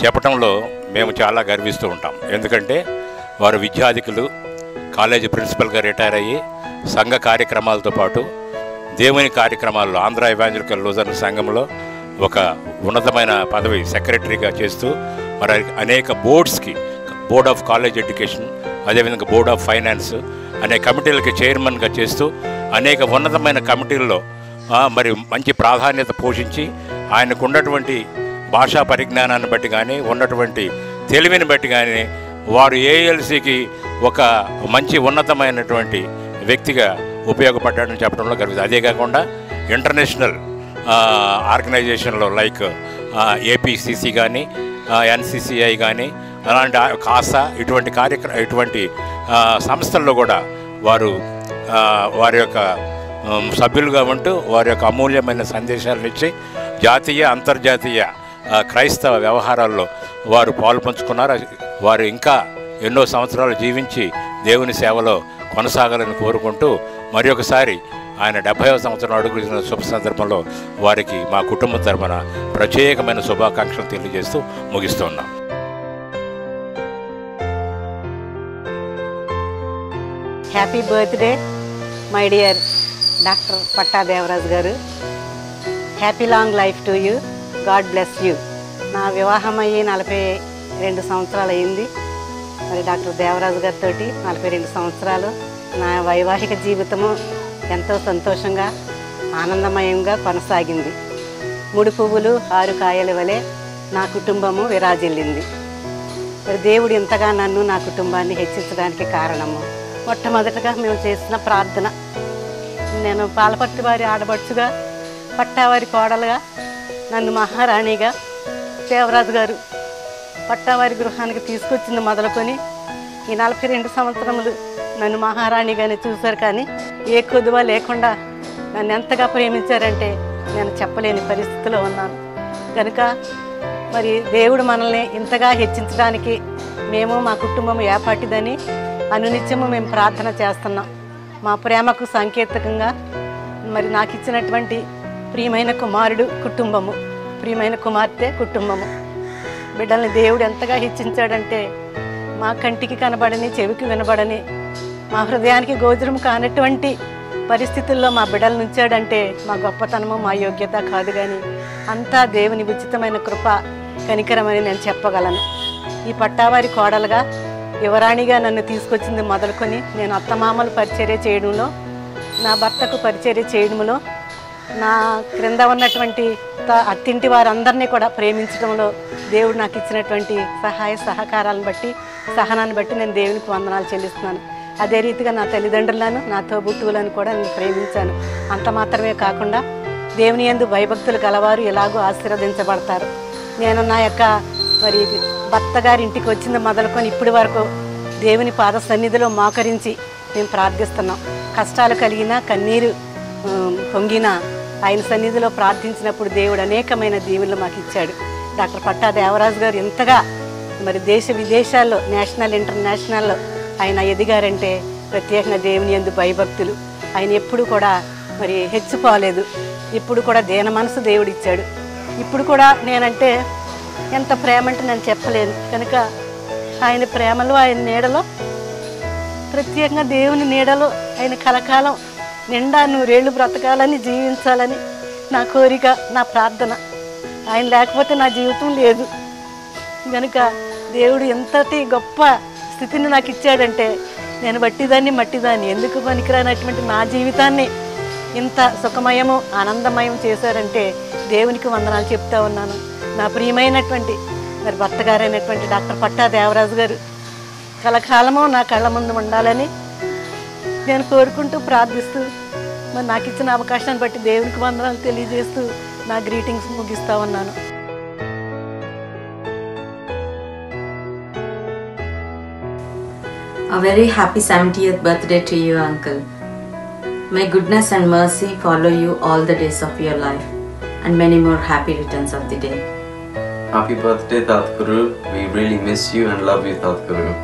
L: చెప్పడంలో మేము చాలా గర్విస్తూ ఉంటాం. ఎందుకంటే వారు విద్యాధికులు, కాలేజీ ప్రిన్సిపల్గా రిటైర్ అయ్యి సంఘ కార్యక్రమాలతో పాటు దేవుని కార్యక్రమాల్లో ఆంధ్ర ఎవాంజలికల్ లూథరన్ సంఘంలో ఒక ఉన్నతమైన పదవి సెక్రటరీగా చేస్తూ మరి అనేక బోర్డ్స్కి, బోర్డ్ ఆఫ్ కాలేజ్ ఎడ్యుకేషన్, అదేవిధంగా బోర్డ్ ఆఫ్ ఫైనాన్స్ అనే కమిటీలకి చైర్మన్గా చేస్తూ అనేక ఉన్నతమైన కమిటీల్లో మరి మంచి ప్రాధాన్యత పోషించి ఆయనకు ఉన్నటువంటి భాషా పరిజ్ఞానాన్ని బట్టి కానీ ఉన్నటువంటి తెలివిని బట్టి కానీ వారు ఏఎల్సీకి ఒక మంచి ఉన్నతమైనటువంటి వ్యక్తిగా ఉపయోగపడ్డాడని చెప్పడంలో గర్విస్తుంది. అదే కాకుండా ఇంటర్నేషనల్ ఆర్గనైజేషన్లో లైక్ ఏపీసీసీ కానీ ఎన్సీసీఐ కానీ అలాంటి కాసా ఇటువంటి సంస్థల్లో కూడా వారి యొక్క సభ్యులుగా ఉంటూ వారి యొక్క అమూల్యమైన సందేశాలను ఇచ్చి జాతీయ అంతర్జాతీయ క్రైస్తవ వ్యవహారాల్లో వారు పాలుపంచుకున్నారు. వారు ఇంకా ఎన్నో సంవత్సరాలు జీవించి దేవుని సేవలో కొనసాగాలని కోరుకుంటూ మరి ఒకసారి ఆయన 70వ సంవత్సరం అడుగుతున్న శుభ సందర్భంలో వారికి మా కుటుంబం తరపున ప్రత్యేకమైన శుభాకాంక్షలు తెలియజేస్తూ ముగిస్తున్నాం.
M: Happy birthday my dear doctor Patta Devaraju garu. Happy long life to you, God bless you. నా వివాహం అయ్యి 42 సంవత్సరాలు అయింది. మరి డాక్టర్ దేవరాజు గారితో 42 సంవత్సరాలు నా వైవాహిక జీవితము ఎంతో సంతోషంగా ఆనందమయంగా కొనసాగింది. 3 పువ్వులు 6 కాయల వలె నా కుటుంబము విరాజిల్లింది. మరి దేవుడు ఇంతగా నన్ను నా కుటుంబాన్ని హెచ్చించడానికి కారణము మొట్టమొదటగా మేము చేసిన ప్రార్థన. నేను పాలపర్తి వారి ఆడపడుచుగా, పట్టావారి కోడలుగా, నన్ను మహారాణిగా దేవరాజు గారు పట్టావారి గృహానికి తీసుకొచ్చింది మొదలుకొని ఈ 42 సంవత్సరములు నన్ను మహారాణిగానే చూశారు. కానీ ఏ కొదువ లేకుండా నన్ను ఎంతగా ప్రేమించారంటే నేను చెప్పలేని పరిస్థితిలో ఉన్నాను. కనుక మరి దేవుడు మనల్ని ఇంతగా హెచ్చించడానికి మేము మా కుటుంబం ఏపాటిదని అనునిత్యము మేము ప్రార్థన చేస్తున్నాం. మా ప్రేమకు సంకేతకంగా మరి నాకు ఇచ్చినటువంటి ప్రియమైన కుమారుడు కుటుంబము, ప్రియమైన కుమార్తె కుటుంబము. బిడ్డల్ని దేవుడు ఎంతగా హెచ్చించాడంటే మా కంటికి కనబడని, చెవికి వినబడని, మా హృదయానికి గోచరం కానటువంటి పరిస్థితుల్లో మా బిడ్డలను ఉంచాడంటే మా గొప్పతనము, మా యోగ్యత కాదు, కానీ అంతా దేవుని ఉచితమైన కృప, కనికరమని నేను చెప్పగలను. ఈ పట్టావారి కోడలుగా యువరాణిగా నన్ను తీసుకొచ్చింది మొదలుకొని నేను అత్తమామలు పరిచర్య చేయడంలో, నా భర్తకు పరిచర్య చేయడంలో, నా క్రింద ఉన్నటువంటి అత్తింటి వారందరినీ కూడా ప్రేమించడంలో దేవుడు నాకు ఇచ్చినటువంటి సహాయ సహకారాలను బట్టి, సహనాన్ని బట్టి నేను దేవునికి వందనాలు చెల్లిస్తున్నాను. అదే రీతిగా నా తల్లిదండ్రులను, నా తోబుట్టువులను కూడా నేను ప్రేమించాను. అంత మాత్రమే కాకుండా దేవుని యందు భయభక్తులు గలవారు ఎలాగో ఆశీర్వదించబడతారు. నేను నా యొక్క మరి భర్త గారి ఇంటికి వచ్చింది మొదలుకొని ఇప్పటి వరకు దేవుని పాద సన్నిధిలో మోకరించి మేము ప్రార్థిస్తున్నాం. కష్టాలు కలిగినా, కన్నీరు పొంగినా ఆయన సన్నిధిలో ప్రార్థించినప్పుడు దేవుడు అనేకమైన దీవెనలు మాకు ఇచ్చాడు. డాక్టర్ పట్టా దేవరాజు గారు ఎంతగా మరి దేశ విదేశాల్లో, నేషనల్ ఇంటర్నేషనల్లో ఆయన ఎదిగారంటే ప్రత్యేకంగా దేవుని యందు భయభక్తులు. ఆయన ఎప్పుడు కూడా మరి హెచ్చిపోలేదు, ఇప్పుడు కూడా దేన మనసు దేవుడు ఇచ్చాడు. ఇప్పుడు కూడా నేనంటే ఎంత ప్రేమ అంటే నేను చెప్పలేను. కనుక ఆయన ప్రేమలో, ఆయన నీడలో, ప్రత్యేకంగా దేవుని నీడలో ఆయన కలకాలం నిండా నూరేళ్ళు బ్రతకాలని, జీవించాలని నా కోరిక, నా ప్రార్థన. ఆయన లేకపోతే నా జీవితం లేదు. కనుక దేవుడు ఎంతటి గొప్ప స్థితిని నాకు ఇచ్చాడంటే నేను బట్టిదాన్ని మట్టిదాన్ని, ఎందుకు పనికిరానటువంటి నా జీవితాన్ని ఇంత సుఖమయము, ఆనందమయం చేశారంటే దేవునికి వందనాలు చెప్తా ఉన్నాను. నా ప్రియమైనటువంటి మరి భర్త గారైనటువంటి డాక్టర్ పట్టా దేవరాజు గారు కలకాలము నా కళ్ళ ముందు ఉండాలని నేను కోరుకుంటూ, ప్రార్థిస్తూ, మరి నాకు ఇచ్చిన అవకాశాన్ని బట్టి దేవునికి వందనాలు తెలియజేస్తూ నా గ్రీటింగ్స్ ముగిస్తా ఉన్నాను.
N: A very happy 70th birthday to you, Uncle. May goodness and mercy follow you all the days of your life, and many more happy returns of the day.
O: Happy birthday, Tat Guru. We really miss you and love you, Tat Guru.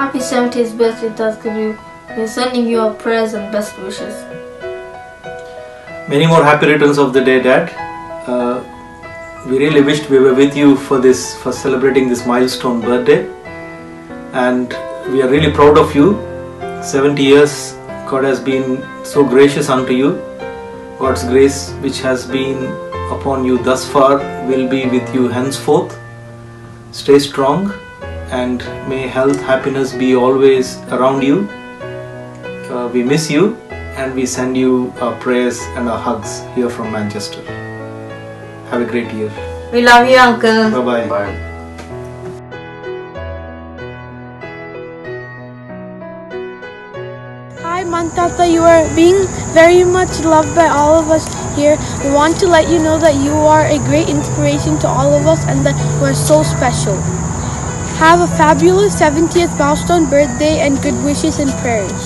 P: Happy 70th birthday, Tat Guru. We are sending you our prayers and best wishes.
Q: Many more happy returns of the day, Dad. We really wished we were with you for celebrating this milestone birthday, and we are really proud of you. 70 years, God has been so gracious unto you. God's grace which has been upon you thus far will be with you henceforth. Stay strong, and may health, happiness be always around you. We miss you, and we send you our prayers and our hugs here from Manchester. Have a great year.
N: We love you, Uncle.
Q: Bye-bye.
O: Bye.
R: Hi Mantata, you are being very much loved by all of us here. We want to let you know that you are a great inspiration to all of us and that you are so special. Have a fabulous 70th milestone birthday and good wishes and prayers.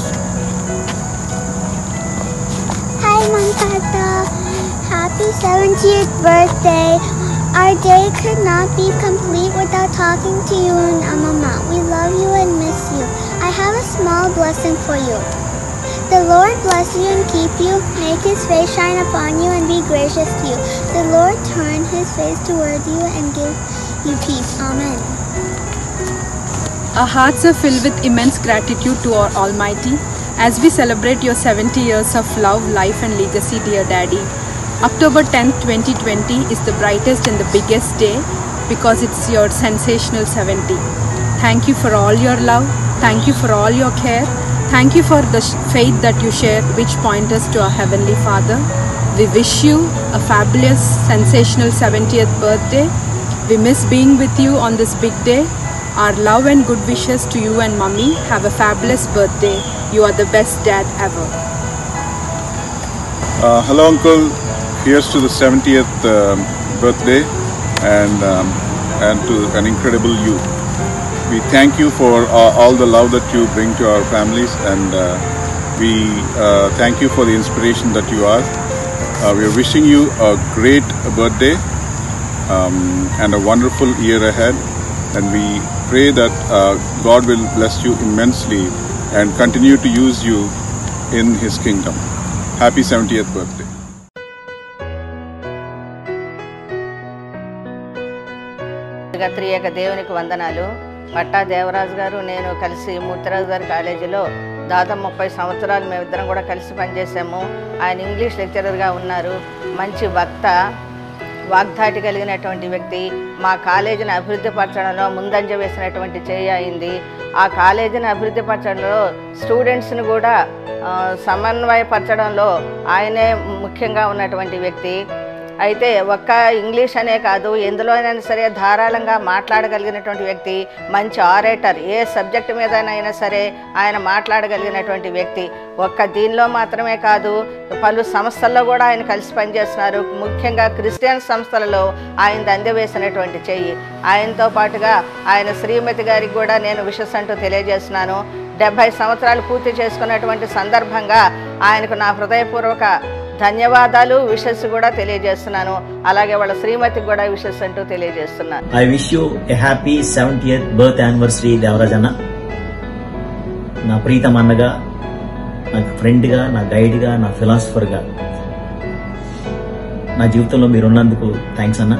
S: Hi Mantata, happy 70th birthday. Our day could not be complete without talking to you and Mama. We love you and miss you. I have a small blessing for you. The Lord bless you and keep you, make His face shine upon you and be gracious to you. The Lord turn His face towards you and give you peace. Amen.
T: Our hearts are filled with immense gratitude to our Almighty as we celebrate your 70 years of love, life and legacy, dear Daddy. October 10th, 2020 is the brightest and the biggest day because it's your sensational 70. Thank you for all your love. Thank you for all your care. Thank you for the faith that you share, which point us to our Heavenly Father. We wish you a fabulous, sensational 70th birthday. We miss being with you on this big day. Our love and good wishes to you and Mummy. Have a fabulous birthday. You are the best dad ever.
U: Hello Uncle, here's to the 70th birthday and to an incredible you. We thank you for all the love that you bring to our families, and we thank you for the inspiration that you are. We are wishing you a great birthday and a wonderful year ahead, and we pray that God will bless you immensely and continue to use you in His kingdom. Happy 70th birthday.
A: త్రియేక దేవునికి వందనాలు. పట్టా దేవరాజు గారు నేను కలిసి మూర్తిరాజు గారి కాలేజీలో దాదాపు 30 సంవత్సరాలు మేమిద్దరం కూడా కలిసి పనిచేసాము. ఆయన ఇంగ్లీష్ లెక్చరర్గా ఉన్నారు. మంచి వక్త, వాగ్దాటి కలిగినటువంటి వ్యక్తి. మా కాలేజీని అభివృద్ధి పరచడంలో ముందంజ వేసినటువంటి చేయి అయింది. ఆ కాలేజీని అభివృద్ధి పరచడంలో స్టూడెంట్స్ని కూడా సమన్వయపరచడంలో ఆయనే ముఖ్యంగా ఉన్నటువంటి వ్యక్తి. అయితే ఒక్క ఇంగ్లీష్ అనే కాదు, ఎందులోనైనా సరే ధారాళంగా మాట్లాడగలిగినటువంటి వ్యక్తి. మంచి ఆరేటర్, ఏ సబ్జెక్ట్ మీదనైనా సరే ఆయన మాట్లాడగలిగినటువంటి వ్యక్తి. ఒక్క దీనిలో మాత్రమే కాదు, పలు సంస్థల్లో కూడా ఆయన కలిసి పనిచేస్తున్నారు. ముఖ్యంగా క్రిస్టియన్ సంస్థలలో ఆయన అందవేసినటువంటి చెయ్యి. ఆయనతో పాటుగా ఆయన శ్రీమతి గారికి కూడా నేను విషెస్ అంటూ తెలియజేస్తున్నాను. 70 సంవత్సరాలు పూర్తి చేసుకున్నటువంటి సందర్భంగా ఆయనకు నా హృదయపూర్వక ధన్యవాదాలు, విషెస్ కూడా తెలియజేస్తున్నాను. అలాగే వాళ్ళ శ్రీమతికి కూడా విషెస్ అంటూ తెలియజేస్తున్నాను.
V: I wish you a happy 70th birth anniversary Devaraj అన్న. నా ప్రీతం అన్నగా, నా ఫ్రెండ్గా, నా గైడ్గా, నా ఫిలాసఫర్గా నా జీవితంలో మీరున్నందుకు థ్యాంక్స్ అన్న.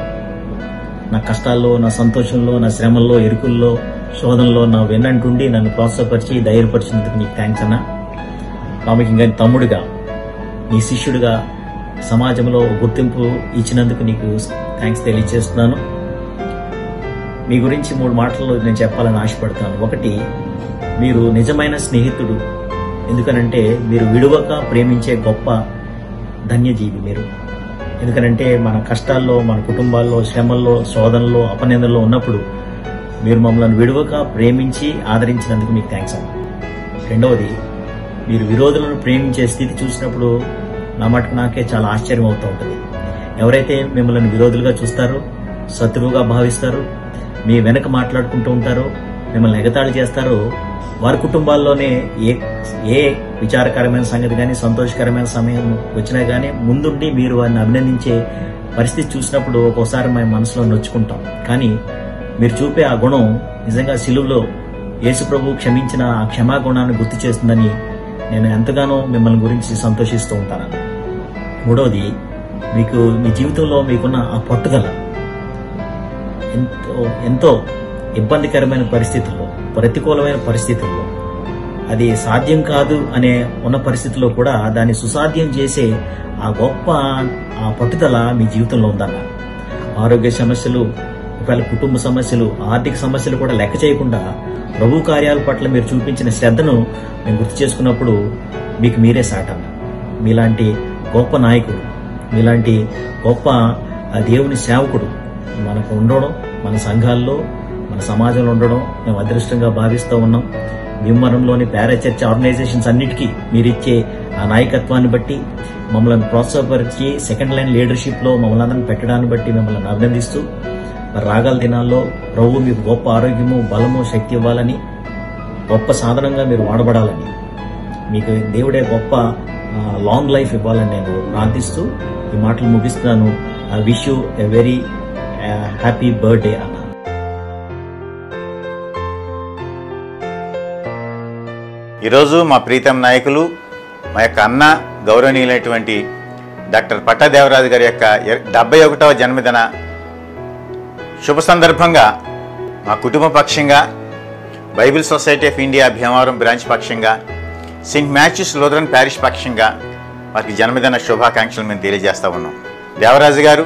V: నా కష్టాల్లో, నా సంతోషంలో, నా శ్రమల్లో, ఇరుకుల్లో, శోధనలో నా వెన్నంటుండి నన్ను ప్రోత్సాహపరిచి ధైర్యపరిచినందుకు నీకు థ్యాంక్స్ అన్న. ప్రాముఖ్యంగా తమ్ముడిగా, నీ శిష్యుడిగా సమాజంలో గుర్తింపు ఇచ్చినందుకు నీకు థ్యాంక్స్ తెలియజేస్తున్నాను. మీ గురించి 3 మాటలు నేను చెప్పాలని ఆశపడతాను. ఒకటి, మీరు నిజమైన స్నేహితుడు. ఎందుకనంటే మీరు విడువక ప్రేమించే గొప్ప ధన్యజీవి మీరు. ఎందుకనంటే మన కష్టాల్లో, మన కుటుంబాల్లో, శ్రమల్లో, శోధనలో, అపనిందల్లో ఉన్నప్పుడు మీరు మమ్మల్ని విడువక ప్రేమించి ఆదరించినందుకు మీకు థ్యాంక్స్ అన్న. రెండవది, మీరు విరోధులను ప్రేమించే స్థితి చూసినప్పుడు నా మటుకు నాకే చాలా ఆశ్చర్యం అవుతూ ఉంటుంది. ఎవరైతే మిమ్మల్ని విరోధులుగా చూస్తారో, శత్రువుగా భావిస్తారో, మీ వెనక మాట్లాడుకుంటూ ఉంటారో, మిమ్మల్ని ఎగతాళి చేస్తారో, వారి కుటుంబాల్లోనే ఏ విచారకరమైన సంగతి కానీ, సంతోషకరమైన సమయం వచ్చినా కానీ ముందుండి మీరు వారిని అభినందించే పరిస్థితి చూసినప్పుడు ఒక్కోసారి మేము మనసులో నొచ్చుకుంటాం. కానీ మీరు చూపే ఆ గుణం నిజంగా సిలువలో యేసు ప్రభు క్షమించిన ఆ క్షమాగుణాన్ని గుర్తు చేస్తుందని నేను ఎంతగానో మిమ్మల్ని గురించి సంతోషిస్తూ ఉంటాను. మూడవది, మీకు మీ జీవితంలో మీకున్న ఆ పట్టుదల ఎంతో ఇబ్బందికరమైన పరిస్థితుల్లో, ప్రతికూలమైన పరిస్థితుల్లో, అది సాధ్యం కాదు అనే ఉన్న పరిస్థితుల్లో కూడా దాన్ని సుసాధ్యం చేసే ఆ గొప్ప ఆ పట్టుదల మీ జీవితంలో ఉందన్న. ఆరోగ్య సమస్యలు, ఒకవేళ కుటుంబ సమస్యలు, ఆర్థిక సమస్యలు కూడా లెక్క చేయకుండా ప్రభు కార్యాల పట్ల మీరు చూపించిన శ్రద్ధను మేము గుర్తు చేసుకున్నప్పుడు మీకు మీరే సాటన్న. మీలాంటి గొప్ప నాయకుడు, మీలాంటి గొప్ప దేవుని సేవకుడు మనకు ఉండడం, మన సంఘాల్లో, మన సమాజంలో ఉండడం మేము అదృష్టంగా భావిస్తూ ఉన్నాం. భీమవరంలోని పారాచర్చ్ ఆర్గనైజేషన్స్ అన్నిటికీ మీరిచ్చే ఆ నాయకత్వాన్ని బట్టి, మమ్మల్ని ప్రోత్సాహపరిచి సెకండ్ లైన్ లీడర్షిప్లో మమ్మల్ని అందరిని పెట్టడాన్ని బట్టి మిమ్మల్ని అభినందిస్తూ, రాగల దినాల్లో ప్రభు మీకు గొప్ప ఆరోగ్యము, బలము, శక్తి ఇవ్వాలని, గొప్ప సాధనంగా మీరు వాడబడాలని, మీకు దేవుడే గొప్ప లాంగ్ లైఫ్ ఇవ్వాలని నేను ప్రార్థిస్తూ ఈ మాటలు ముగిస్తున్నాను. I wish you a very happy birthday అన్న.
W: ఈరోజు మా ప్రీతం నాయకులు, మా యొక్క అన్న, గౌరవనీయులైనటువంటి డాక్టర్ పట్టా దేవరాజు గారి యొక్క 71వ జన్మదిన శుభ సందర్భంగా మా కుటుంబ పక్షంగా, Bible society of India Bhimavaram branch పక్షంగా, సెయింట్ మ్యాథ్యూస్ లూథరన్ ప్యారిష్ పక్షంగా వారికి జన్మదిన శుభాకాంక్షలు మేము తెలియజేస్తూ ఉన్నాం. దేవరాజు గారు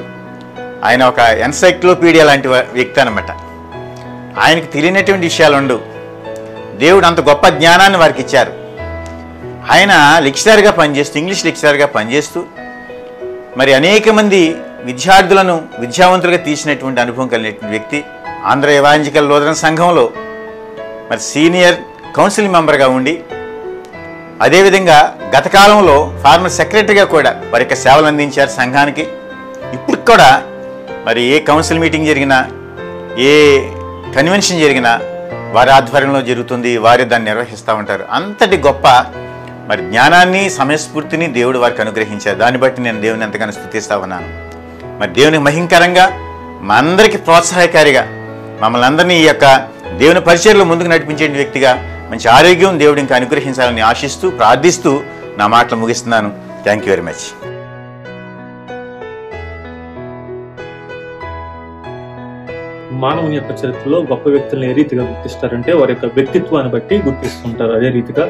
W: ఆయన ఒక ఎన్సైక్లోపీడియా లాంటి వ్యక్తి అనమాట. ఆయనకు తెలియనటువంటి విషయాలు ఉండవు. దేవుడు అంత గొప్ప జ్ఞానాన్ని వారికి ఇచ్చారు. ఆయన లెక్చరర్గా పనిచేస్తూ, ఇంగ్లీష్ లెక్చరర్గా పనిచేస్తూ మరి అనేక మంది విద్యార్థులను విద్యావంతులుగా తీసినటువంటి అనుభవం కలిగినటువంటి వ్యక్తి. ఆంధ్ర ఎవాంజలికల్ లూథరన్ సంఘంలో మరి సీనియర్ కౌన్సిల్ మెంబర్గా ఉండి, అదేవిధంగా గత కాలంలో ఫార్మర్ సెక్రటరీగా కూడా వారి యొక్క సేవలు అందించారు సంఘానికి. ఇప్పుడు కూడా మరి ఏ కౌన్సిల్ మీటింగ్ జరిగినా, ఏ కన్వెన్షన్ జరిగినా వారి ఆధ్వర్యంలో జరుగుతుంది, వారి దాన్ని నిర్వహిస్తూ ఉంటారు. అంతటి గొప్ప మరి జ్ఞానాన్ని, సమయస్ఫూర్తిని దేవుడు వారికి అనుగ్రహించారు. దాన్ని బట్టి నేను దేవుని ఎంతగానో స్తుతిస్తా ఉన్నాను. మరి దేవునికి మహింకరంగా, మా అందరికీ ప్రోత్సాహకారిగా, మమ్మల్ని అందరినీ ఈ యొక్క దేవుని పరిచర్యలో ముందుకు నడిపించే వ్యక్తిగా మంచి ఆరోగ్యం దేవుడు ఇంకా అనుగ్రహించాలని ఆశిస్తూ ప్రార్థిస్తూ నా మాటలు ముగిస్తున్నాను. Thank you very much.
B: మానవుని యొక్క చరిత్రలో గొప్ప వ్యక్తులను ఏ రీతిగా గుర్తిస్తారంటే వారి యొక్క వ్యక్తిత్వాన్ని బట్టి గుర్తిస్తుంటారు. అదే రీతిగా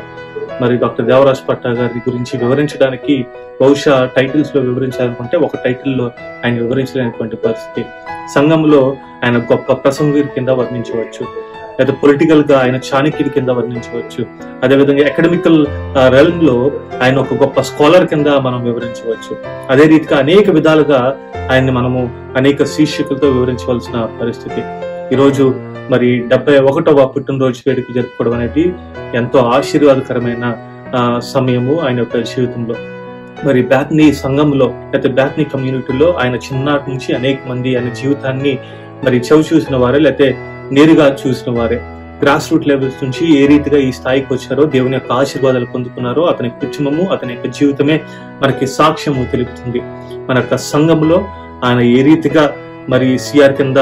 B: మరి డాక్టర్ దేవరాజ్ పట్టా గారి గురించి వివరించడానికి బహుశా టైటిల్స్ లో వివరించాలనుకుంటే ఒక టైటిల్లో ఆయన వివరించలేనటువంటి పరిస్థితి. సంఘంలో ఆయన గొప్ప ప్రసంగికుడి కింద వర్ణించవచ్చు, లేదా పొలిటికల్ గా ఆయన చాణక్యుడి కింద వర్ణించవచ్చు. అదేవిధంగా అకాడమికల్ రెల్మ్ లో ఆయన ఒక గొప్ప స్కాలర్ కింద మనం వివరించవచ్చు. అదే రీతిగా అనేక విధాలుగా ఆయన్ని మనము అనేక శీర్షికలతో వివరించవలసిన పరిస్థితి. ఈరోజు మరి 71వ పుట్టినరోజు వేడుకలు జరుపుకోవడం అనేది ఎంతో ఆశీర్వాదకరమైన సమయము ఆయన యొక్క జీవితంలో. మరి బ్యాత్నీ సంఘంలో లేకపోతే బ్యాత్నీ కమ్యూనిటీలో ఆయన చిన్ననాటి నుంచి అనేక మంది ఆయన జీవితాన్ని మరి చవి చూసిన వారే లేకపోతే నేరుగా చూసిన వారే. గ్రాస్ రూట్ లెవెల్స్ నుంచి ఏ రీతిగా ఈ స్థాయికి వచ్చారో, దేవుని యొక్క ఆశీర్వాదాలు పొందుకున్నారో అతని కుటుంబము అతని యొక్క జీవితమే మనకి సాక్ష్యము తెలుపుతుంది. మన యొక్క సంఘంలో ఆయన ఏ రీతిగా మరి సిఆర్ కింద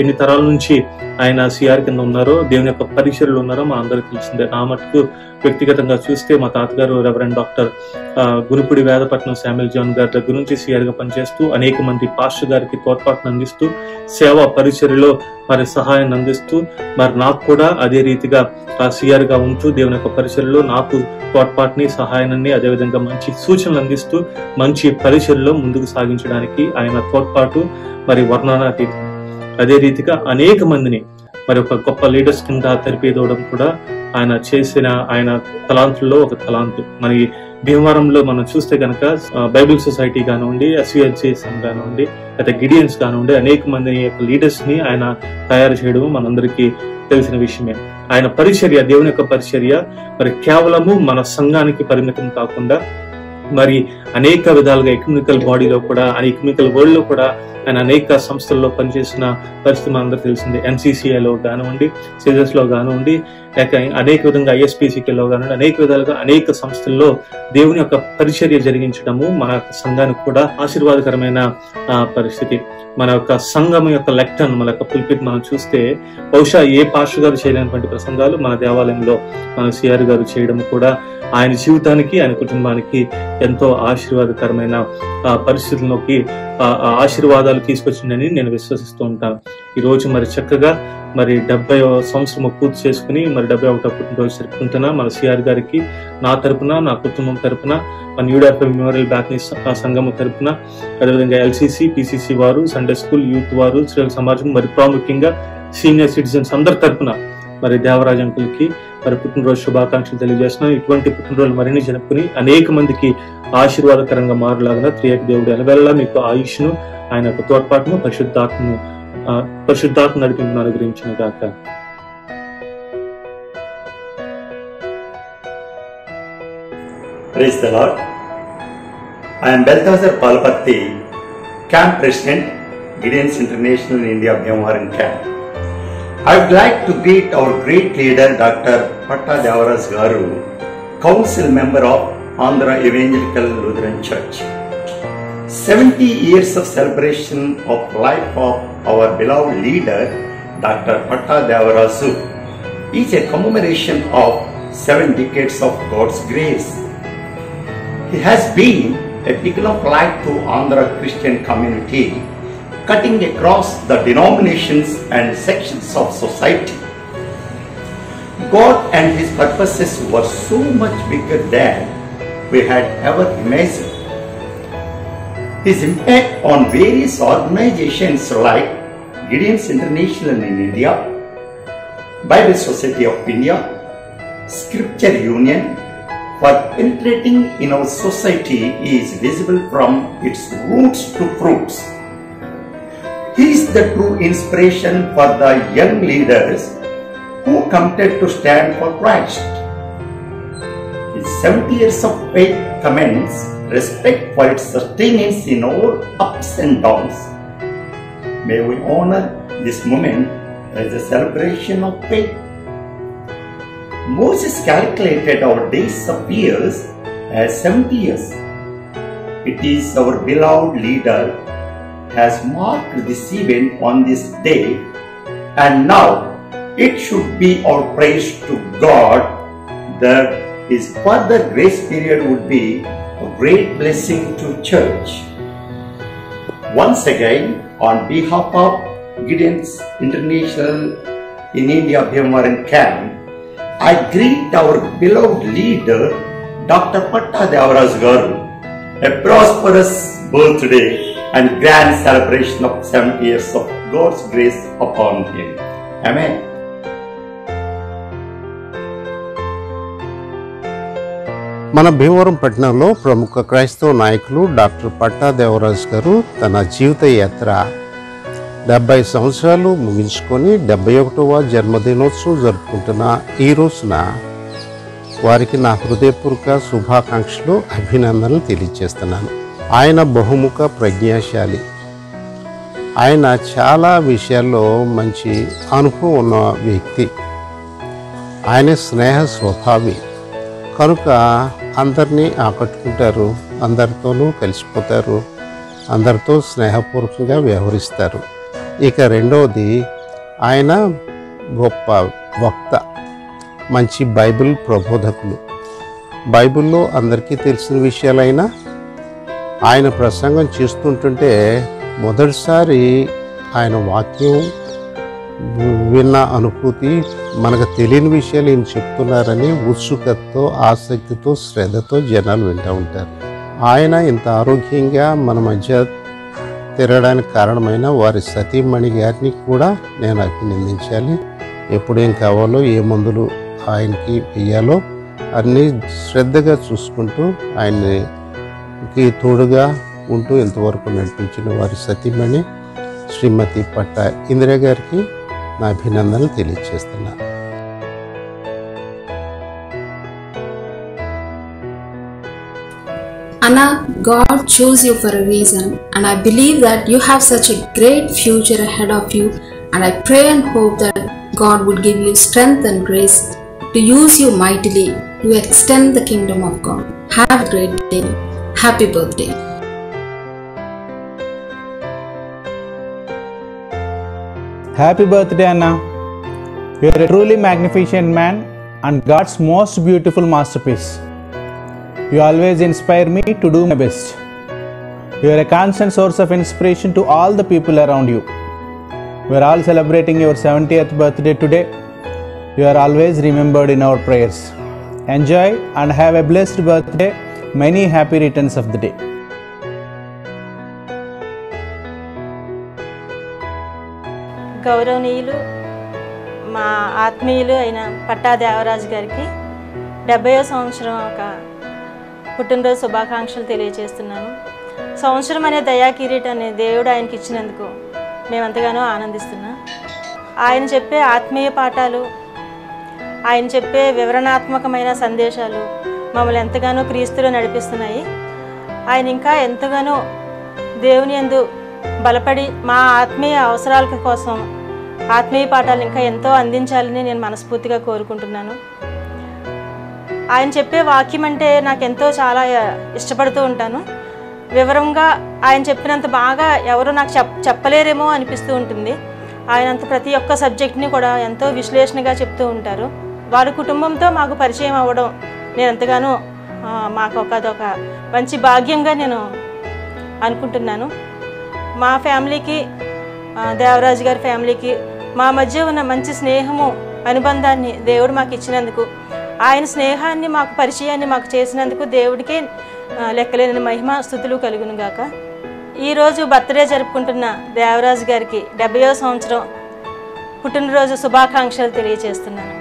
B: ఎన్ని తరాల నుంచి ఆయన సిఆర్ కింద ఉన్నారో, దేవుని యొక్క పరిచర్యలు ఉన్నారో మా అందరికి తెలిసిందే. నా మటుకు వ్యక్తిగతంగా చూస్తే మా తాతగారు reverend doctor Gunupudi వేదపట్నం Samuel John గారి దగ్గర నుంచి సిఆర్ గా పనిచేస్తూ అనేక మంది పాస్టర్ గారికి తోడ్పాటును అందిస్తూ సేవా పరిచర్యలో మరి సహాయాన్ని అందిస్తూ మరి నాకు కూడా అదే రీతిగా సిఆర్ గా ఉంటూ దేవుని యొక్క పరిచర్యలో నాకు తోడ్పాటుని సహాయాన్ని అదేవిధంగా మంచి సూచనలు అందిస్తూ మంచి పరిచర్యలో ముందుకు సాగించడానికి ఆయన తోడ్పాటు మరి వర్ణనాతీతం. అదే రీతిగా అనేక మందిని మరి ఒక గొప్ప లీడర్స్ కింద తెరిపేదవడం కూడా ఆయన చేసిన ఆయన తలాంతుల్లో ఒక తలాంతు. మరి భీమవరంలో మనం చూస్తే కనుక బైబిల్ సొసైటీ కానివ్వండి, అసోసియేషన్ కానివ్వండి, లేదా గిడియన్స్ కానివ్వండి, అనేక మంది యొక్క లీడర్స్ ని ఆయన తయారు చేయడం మనందరికీ తెలిసిన విషయమే. ఆయన పరిచర్య, దేవుని యొక్క పరిచర్య మరి కేవలము మన సంఘానికి పరిమితం కాకుండా మరి అనేక విధాలుగా ఎకనామికల్ బాడీలో కూడా, ఎకనామికల్ వరల్డ్ లో కూడా ఆయన అనేక సంస్థల్లో పనిచేసిన పరిస్థితి మనందరికీ తెలిసింది. NCCIలో కానివ్వండి, సిజెస్ లో కానివ్వండి, లేక అనేక విధంగా ISPCKలో కానివ్వండి, అనేక విధాలుగా అనేక సంస్థల్లో దేవుని యొక్క పరిచర్య జరిగించడము మన యొక్క సంఘానికి కూడా ఆశీర్వాదకరమైన పరిస్థితి. మన యొక్క సంఘం యొక్క లెక్టన్, మన యొక్క పుల్పిట్ మనం చూస్తే బహుశా ఏ పాస్టర్ గారు చేయలేనటువంటి ప్రసంగాలు మన దేవాలయంలో మన సిఆర్ గారు చేయడం కూడా ఆయన జీవితానికి ఆయన కుటుంబానికి ఎంతో ఆశీర్వాదకరమైన పరిస్థితుల్లోకి ఆశీర్వాదాలు తీసుకొచ్చిందని నేను విశ్వసిస్తూ ఉంటాను. ఈ రోజు మరి చక్కగా మరి 70వ సంవత్సరం పూర్తి చేసుకుని మరి 71వ పుట్టినరోజు జరుపుకుంటున్నా మన సిఆర్ గారికి నా తరపున, నా కుటుంబం తరపున, మన యూడీఎఫ్ మెమోరియల్ బ్యాత్నీ సంఘం తరపున, అదేవిధంగా LCC, PCC వారు, సండే స్కూల్ యూత్ వారు, స్త్రీల సమాజం, మరి ప్రాముఖ్యంగా సీనియర్ సిటిజన్స్ అందరి తరపున మరి దేవరాజ్ అంకుల్కి మరి పుట్టినరోజు శుభాకాంక్షలు తెలియజేస్తున్నాను. ఇటువంటి పుట్టినరోజు మరిన్ని జరుపుకుని అనేక మందికి ఆశీర్వాదకరంగా మారులాగా త్రియేక దేవుడు ఎలవేళలా మీకు ఆయుష్ను, ఆయన యొక్క తోడ్పాటును, పరిశుద్ధాత్మ నడిపింపును అనుగ్రహించిన గాక.
C: Praise the Lord. I am Balthazar Palpatti, Camp President, Gideons International in India, Bhimavaram Camp. I would like to greet our great leader, Dr. Patta Devaraj Garu, Council Member of Andhra Evangelical Lutheran Church. 70 years of celebration of life of our beloved leader, Dr. Patta Devaraj is a commemoration of 7 decades of God's grace. He has been a beacon of light to Andhra Christian community, cutting across the denominations and sections of society. God and His purposes were so much bigger than we had ever imagined. His impact on various organizations like Gideons International in India, Bible Society of India, Scripture Union, for penetrating in our society is visible from its roots to fruits. He is the true inspiration for the young leaders who committed to stand for Christ. His 70 years of faith commends respect for its sustenance in all ups and downs. May we honor this moment as a celebration of faith. Moses calculated our days of years as 70 years. It is our beloved leader has marked this event on this day, and now it should be our praise to God that His further grace period would be a great blessing to church. Once again, on behalf of Gideon's International in India Bhimavaram Camp, I greet our beloved leader, Dr. Patta Devaraj Garu, a prosperous birthday and grand celebration of 70 years of God's grace upon him. Amen.
D: మన భీమవరం పట్టణంలో ప్రముఖ క్రైస్తవ నాయకులు డాక్టర్ పట్టా దేవరాజ్ గారు తన జీవిత యాత్ర 70 సంవత్సరాలు ముగించుకొని 71వ జన్మదినోత్సవం జరుపుకుంటున్న ఈ రోజున వారికి నా హృదయపూర్వక శుభాకాంక్షలు అభినందనలు తెలియజేస్తున్నాను. ఆయన బహుముఖ ప్రజ్ఞాశాలి. ఆయన చాలా విషయాల్లో మంచి అనుభవం ఉన్న వ్యక్తి. ఆయన స్నేహ స్వభావి కనుక అందరినీ ఆకట్టుకుంటారు, అందరితోనూ కలిసిపోతారు, అందరితో స్నేహపూర్వకంగా వ్యవహరిస్తారు. ఇక రెండవది, ఆయన గొప్ప వక్త, మంచి బైబిల్ ప్రబోధకులు. బైబిల్లో అందరికీ తెలిసిన విషయాలైనా ఆయన ప్రసంగం చేస్తుంటుంటే మొదటిసారి ఆయన వాక్యం విన్న అనుభూతి, మనకు తెలియని విషయాలు ఏం చెప్తున్నారని ఉత్సుకతతో, ఆసక్తితో, శ్రద్ధతో జనాలు వింటూ ఉంటారు. ఆయన ఇంత ఆరోగ్యంగా మన మధ్య తిరగడానికి కారణమైన వారి సతీమణి గారిని కూడా నేను అభినందించాలి. ఎప్పుడేం కావాలో, ఏ మందులు ఆయనకి వేయాలో అన్నీ శ్రద్ధగా చూసుకుంటూ ఆయనకి తోడుగా ఉంటూ ఇంతవరకు నడిపించిన వారి సతీమణి శ్రీమతి పట్టా ఇందిరా గారికి నా అభినందనలు తెలియజేస్తున్నా.
E: Anna, God chose you for a reason, and I believe that you have such a great future ahead of you, and I pray and hope that God would give you strength and grace to use you mightily to extend the kingdom of God. Have a great day. Happy birthday.
F: Happy birthday, Anna. You are a truly magnificent man and God's most beautiful masterpiece. You always inspire me to do my best. You are a constant source of inspiration to all the people around you. We are all celebrating your 70th birthday today. You are always remembered in our prayers. Enjoy and have a blessed birthday. Many happy returns of the day.
X: గౌరవనీయులు మా ఆత్మీయులు అయిన పట్టా దేవరాజు గారికి 70వ సంవత్సరం ఒక పుట్టినరోజు శుభాకాంక్షలు తెలియజేస్తున్నాను. సంవత్సరం అనే దయాకిరీటాన్ని దేవుడు ఆయనకి ఇచ్చినందుకు మేము ఎంతగానో ఆనందిస్తున్నాం. ఆయన చెప్పే ఆత్మీయ పాఠాలు, ఆయన చెప్పే వివరణాత్మకమైన సందేశాలు మమ్మల్ని ఎంతగానో క్రీస్తులో నడిపిస్తున్నాయి. ఆయన ఇంకా ఎంతగానో దేవుని యందు బలపడి మా ఆత్మీయ అవసరాల కోసం ఆత్మీయ పాఠాలు ఇంకా ఎంతో అందించాలని నేను మనస్ఫూర్తిగా కోరుకుంటున్నాను. ఆయన చెప్పే వాక్యం అంటే నాకు ఎంతో చాలా ఇష్టపడుతూ ఉంటాను. వివరంగా ఆయన చెప్పినంత బాగా ఎవరు నాకు చెప్పలేరేమో అనిపిస్తూ ఉంటుంది. ఆయనంత ప్రతి ఒక్క సబ్జెక్ట్ని కూడా ఎంతో విశ్లేషణగా చెప్తూ ఉంటారు. వారి కుటుంబంతో మాకు పరిచయం అవ్వడం నేను ఎంతగానో మాకు అదొక మంచి భాగ్యంగా నేను అనుకుంటున్నాను. మా ఫ్యామిలీకి, దేవరాజు గారి ఫ్యామిలీకి మా మధ్య ఉన్న మంచి స్నేహము, అనుబంధాన్ని దేవుడు మాకు ఇచ్చినందుకు, ఆయన స్నేహాన్ని మాకు పరిచయాన్ని మాకు చేసినందుకు దేవుడికే లెక్కలేని మహిమ స్తుతులు కలుగును గాక. ఈరోజు బర్త్డే జరుపుకుంటున్న దేవరాజు గారికి 70వ సంవత్సరం పుట్టినరోజు శుభాకాంక్షలు తెలియజేస్తున్నాను.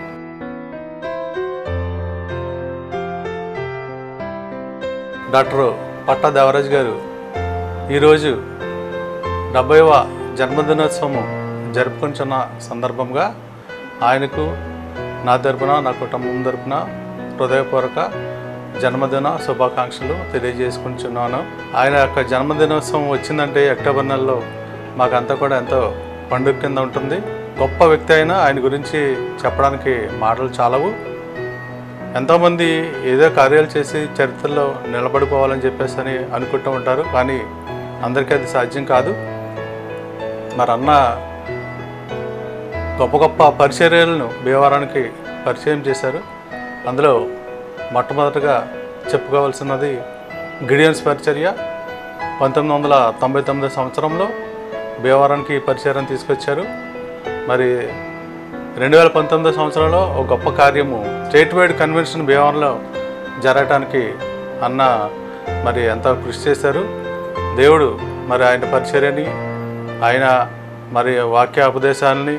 Q: డాక్టర్ పట్టా దేవరాజు గారు ఈరోజు 70వ జన్మదినోత్సవం జరుపుకుంటున్న సందర్భంగా ఆయనకు నా తరపున, నా కుటుంబం తరపున హృదయపూర్వక జన్మదిన శుభాకాంక్షలు తెలియజేసుకుంటున్నాను. ఆయన యొక్క జన్మదినోత్సవం వచ్చిందంటే అక్టోబర్ నెలలో మాకంతా కూడా ఎంతో పండుగ కింద ఉంటుంది. గొప్ప వ్యక్తి అయినా ఆయన గురించి చెప్పడానికి మాటలు చాలవు. ఎంతోమంది ఏదో కార్యాలు చేసి చరిత్రలో నిలబడిపోవాలని చెప్పేసి అని అనుకుంటూ ఉంటారు, కానీ అందరికీ అది సాధ్యం కాదు. మరి అన్న గొప్ప గొప్ప పరిచర్యలను భీమవరానికి పరిచయం చేశారు. అందులో మొట్టమొదటిగా చెప్పుకోవాల్సినది గిడియన్స్ పరిచర్య. 1999 సంవత్సరంలో భీమవరానికి పరిచర్యను తీసుకొచ్చారు. మరి 2019 సంవత్సరంలో ఒక గొప్ప కార్యము స్టేట్ వైడ్ కన్వెన్షన్ భీమవరంలో జరగటానికి అన్న మరి ఎంతో కృషి చేశారు. దేవుడు మరి ఆయన పరిచర్యని, ఆయన మరి వాక్య ఉపదేశాలని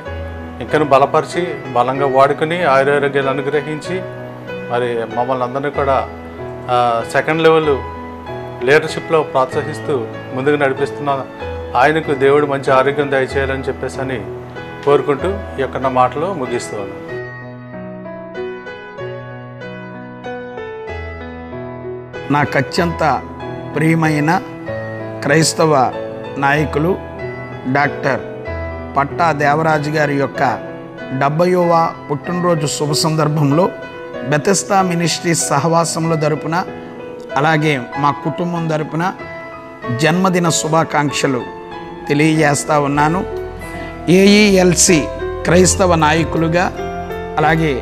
Q: ఇంకను బలపరిచి బలంగా వాడుకుని ఆరోగ్యాలు అనుగ్రహించి మరి మమ్మల్ని అందరినీ కూడా సెకండ్ లెవెల్ లీడర్షిప్లో ప్రోత్సహిస్తూ ముందుకు నడిపిస్తున్న ఆయనకు దేవుడు మంచి ఆరోగ్యం దయచేయాలని చెప్పేసి అని కోరుకుంటూ ఈ యొక్క నా మాటలు ముగిస్తూ ఉన్నాను.
G: నాకు అత్యంత ప్రియమైన క్రైస్తవ నాయకులు డాక్టర్ పట్టా దేవరాజు గారి యొక్క 70వ పుట్టినరోజు శుభ సందర్భంలో బెతెస్తా మినిస్ట్రీస్ సహవాసంలో తరపున అలాగే మా కుటుంబం తరపున జన్మదిన శుభాకాంక్షలు తెలియజేస్తూ ఉన్నాను. ఏఈఎల్సి క్రైస్తవ నాయకులుగా అలాగే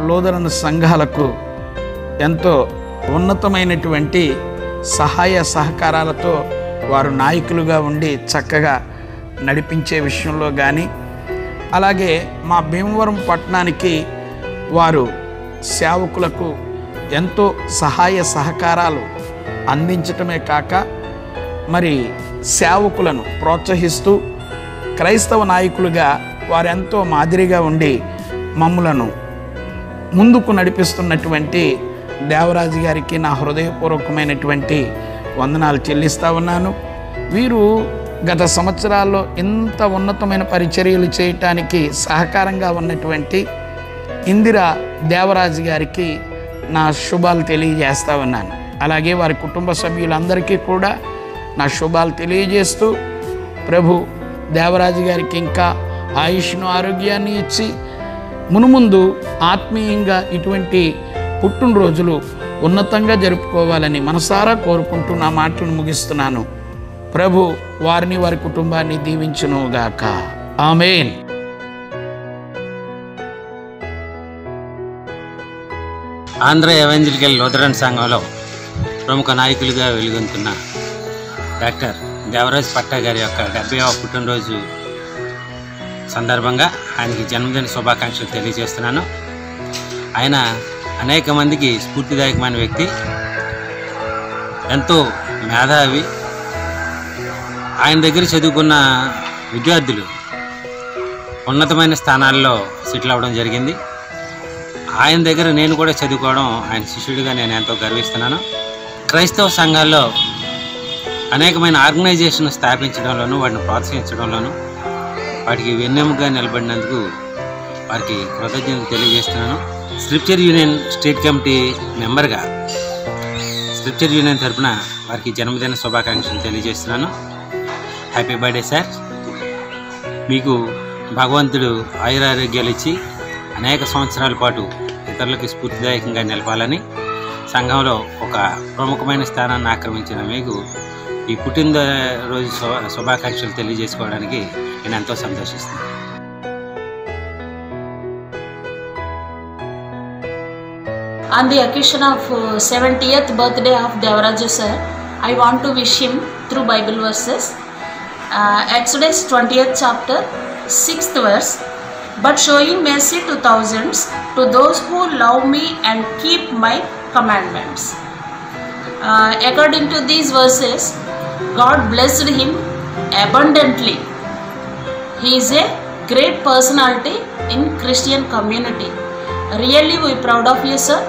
G: లూథరన్ సంఘాలకు ఎంతో ఉన్నతమైనటువంటి సహాయ సహకారాలతో వారు నాయకులుగా ఉండి చక్కగా నడిపించే విషయంలో కానీ అలాగే మా భీమవరం పట్టణానికి వారు సేవకులకు ఎంతో సహాయ సహకారాలు అందించటమే కాక మరి సేవకులను ప్రోత్సహిస్తూ క్రైస్తవ నాయకులుగా వారెంతో మాదిరిగా ఉండి మమ్ములను ముందుకు నడిపిస్తున్నటువంటి దేవరాజు గారికి నా హృదయపూర్వకమైనటువంటి వందనాలు చెల్లిస్తూ ఉన్నాను. వీరు గత సంవత్సరాల్లో ఇంత ఉన్నతమైన పరిచర్యలు చేయటానికి సహకారంగా ఉన్నటువంటి ఇందిరా దేవరాజు గారికి నా శుభాలు తెలియజేస్తూ ఉన్నాను. అలాగే వారి కుటుంబ సభ్యులందరికీ కూడా నా శుభాలు తెలియజేస్తూ ప్రభు దేవరాజు గారికి ఇంకా ఆయుష్ను ఆరోగ్యాన్ని ఇచ్చి మునుముందు ఆత్మీయంగా ఇటువంటి పుట్టినరోజులు ఉన్నతంగా జరుపుకోవాలని మనసారా కోరుకుంటూ నా మాటలను ముగిస్తున్నాను. ప్రభు వారిని వారి కుటుంబాన్ని దీవించునుగాక. ఆమేన్.
H: ఆంధ్ర ఎవెంజలికల్ లూథరన్ సంఘంలో ప్రముఖ నాయకులుగా వెలుగొందుతున్న డాక్టర్ దేవరాజ్ పట్టా గారి యొక్క 70వ పుట్టినరోజు సందర్భంగా ఆయనకి జన్మదిన శుభాకాంక్షలు తెలియజేస్తున్నాను. ఆయన అనేక మందికి స్ఫూర్తిదాయకమైన వ్యక్తి, ఎంతో మేధావి. ఆయన దగ్గర చదువుకున్న విద్యార్థులు ఉన్నతమైన స్థానాల్లో సెటిల్ అవ్వడం జరిగింది. ఆయన దగ్గర నేను కూడా చదువుకోవడం, ఆయన శిష్యుడిగా నేను ఎంతో గర్విస్తున్నాను. క్రైస్తవ సంఘాల్లో అనేకమైన ఆర్గనైజేషన్ స్థాపించడంలోనూ వాటిని ప్రోత్సహించడంలోనూ వాటికి వెన్నెముకగా నిలబడినందుకు వారికి కృతజ్ఞతలు తెలియజేస్తున్నాను. స్క్రిప్చర్ యూనియన్ స్టేట్ కమిటీ మెంబర్గా స్క్రిప్చర్ యూనియన్ తరఫున వారికి జన్మదిన శుభాకాంక్షలు తెలియజేస్తున్నాను. Happy birthday sir. మీకు భగవంతుడు ఆయురారోగ్యాలు ఇచ్చి అనేక సంవత్సరాల పాటు ఇతరులకు స్ఫూర్తిదాయకంగా నిలపాలని, సంఘంలో ఒక ప్రముఖమైన స్థానాన్ని ఆక్రమించిన మీకు ఈ పుట్టినరోజు శుభాకాంక్షలు తెలియజేసుకోవడానికి నేను ఎంతో సంతోషిస్తున్నాను.
I: On the occasion of 70th birthday of Devaraju sir, I want to wish him through Bible verses. Exodus 20th chapter, 6th verse. But showing mercy to thousands, to those who love me and keep my commandments. According to these verses, God blessed him abundantly. He is a great personality in Christian community. Really, we are proud of you, sir.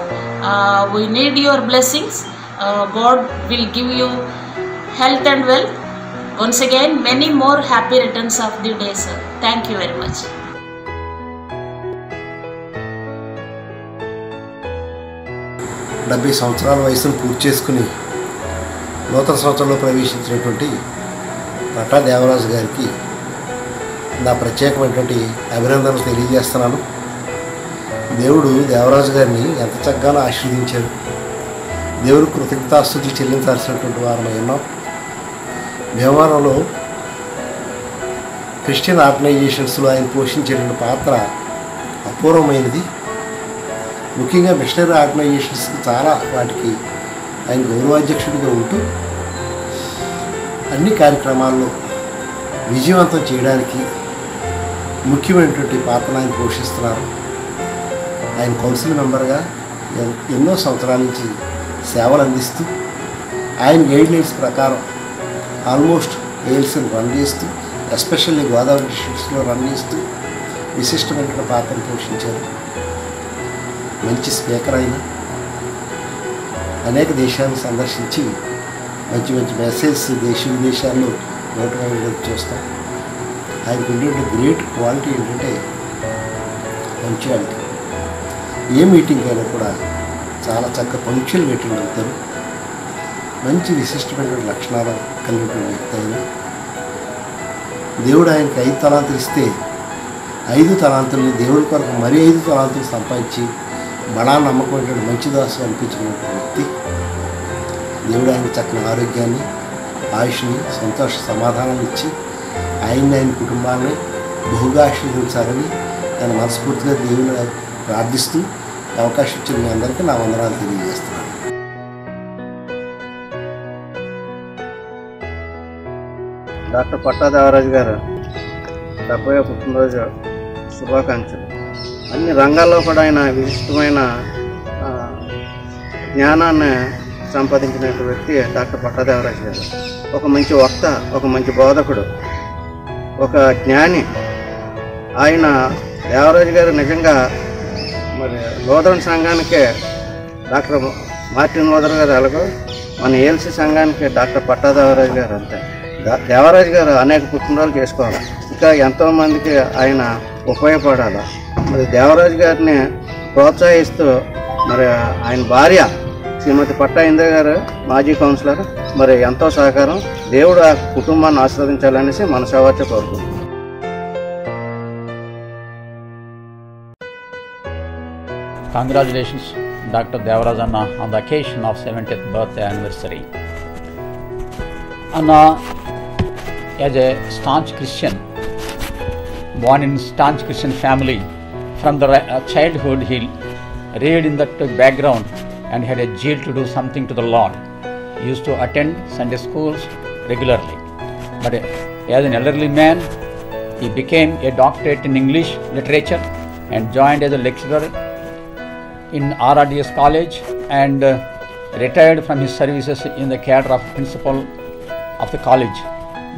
I: We need your blessings. God will give you health and wealth. Once again, many more happy returns of the day, sir. Thank you very much.
J: డెబ్బై సంవత్సరాల వయసును పూర్తి చేసుకుని నూతన సంవత్సరంలో ప్రవేశించినటువంటి పట్టా దేవరాజు గారికి నా ప్రత్యేకమైనటువంటి అభినందనలు తెలియజేస్తున్నాను. దేవుడు దేవరాజు గారిని ఎంత చక్కగానో ఆశీర్వదించారు. దేవుడు కృతజ్ఞతాస్తుతి చెల్లించాల్సినటువంటి వారమై ఉన్నాం. భీమవరంలో క్రిస్టియన్ ఆర్గనైజేషన్స్లో ఆయన పోషించేటువంటి పాత్ర అపూర్వమైనది. ముఖ్యంగా మిషనరీ ఆర్గనైజేషన్స్కి చాలా వాటికి ఆయన గౌరవాధ్యక్షుడిగా ఉంటూ అన్ని కార్యక్రమాల్లో విజయవంతం చేయడానికి ముఖ్యమైనటువంటి పాత్ర ఆయన పోషిస్తున్నారు. ఆయన కౌన్సిల్ మెంబర్గా ఎన్నో సంవత్సరాల నుంచి సేవలు అందిస్తూ ఆయన గైడ్లైన్స్ ప్రకారం ఆల్మోస్ట్ ఏఎల్సీని రన్ చేస్తూ, ఎస్పెషల్లీ గోదావరి డిస్ట్రిక్ట్స్లో రన్ చేస్తూ విశిష్టమైన పాత్రను పోషించారు. మంచి స్పీకర్ అయిన అనేక దేశాలను సందర్శించి మంచి మంచి మెసేజ్ దేశ విదేశాల్లో నోటిఫై చూస్తాం. ఆయనకు ఉండే గ్రేట్ క్వాలిటీ ఏంటంటే పంక్చువాలిటీ. ఏ మీటింగ్ అయినా కూడా చాలా చక్కగా పంక్చువల్గా అటెండ్ అవుతారు. మంచి విశిష్టమైన లక్షణాలు కలిగినటువంటి వ్యక్తి అయిన దేవుడు ఆయనకి 5 తలాంతులు ఇస్తే 5 తలాంతుల్ని దేవుడి కొరకు మరీ 5 తలాంతులు సంపాదించి బడా నమ్మకమైనటువంటి మంచి దాసు అనిపించినటువంటి వ్యక్తి. దేవుడు ఆయన చక్కని ఆరోగ్యాన్ని, ఆయుష్ని, సంతోష సమాధానాన్ని ఇచ్చి ఆయన కుటుంబాన్ని బహుగా ఆశీర్వదించాలని నేను మనస్ఫూర్తిగా దేవుని ప్రార్థిస్తూ అవకాశం ఇచ్చిన మీ అందరికీ నా వందనాలు తెలియజేస్తున్నాను.
K: డాక్టర్ పట్టా దేవరాజు గారు 70వ పుట్టినరోజు శుభాకాంక్షలు. అన్ని రంగాల్లో కూడా ఆయన విశిష్టమైన జ్ఞానాన్ని సంపాదించిన వ్యక్తి డాక్టర్ పట్టా దేవరాజు గారు. ఒక మంచి వక్త, ఒక మంచి బోధకుడు, ఒక జ్ఞాని. ఆయన దేవరాజు గారు నిజంగా మరి లూథరన్ సంఘానికే డాక్టర్ మార్టిన్ లూథర్ గారు ఎలాగో మన ఏఎల్సీ సంఘానికి డాక్టర్ పట్టా దేవరాజు గారు అంతే. దేవరాజు గారు అనేక పుట్టినరోజులు చేసుకోవాలి, ఇంకా ఎంతోమందికి ఆయన ఉపయోగపడాలి. మరి దేవరాజు గారిని ప్రోత్సహిస్తూ మరి ఆయన భార్య శ్రీమతి పట్టా ఇందిర గారు మాజీ కౌన్సిలర్ మరి ఎంతో సహకారం. దేవుడు ఆ కుటుంబాన్ని ఆశీర్వదించాలనేసి మనసావాచ కోరుకుంటున్నాను.
L: Congratulations, Dr. Devaraj Anna, on the occasion of 70th birthday anniversary. Anna, as a staunch Christian, born in staunch Christian family, from the childhood he reared in that background and had a zeal to do something to the Lord. He used to attend Sunday schools regularly. But as an elderly man, he became a doctorate in English literature and joined as a lecturer in RRDS College and retired from his services in the cadre of principal of the college.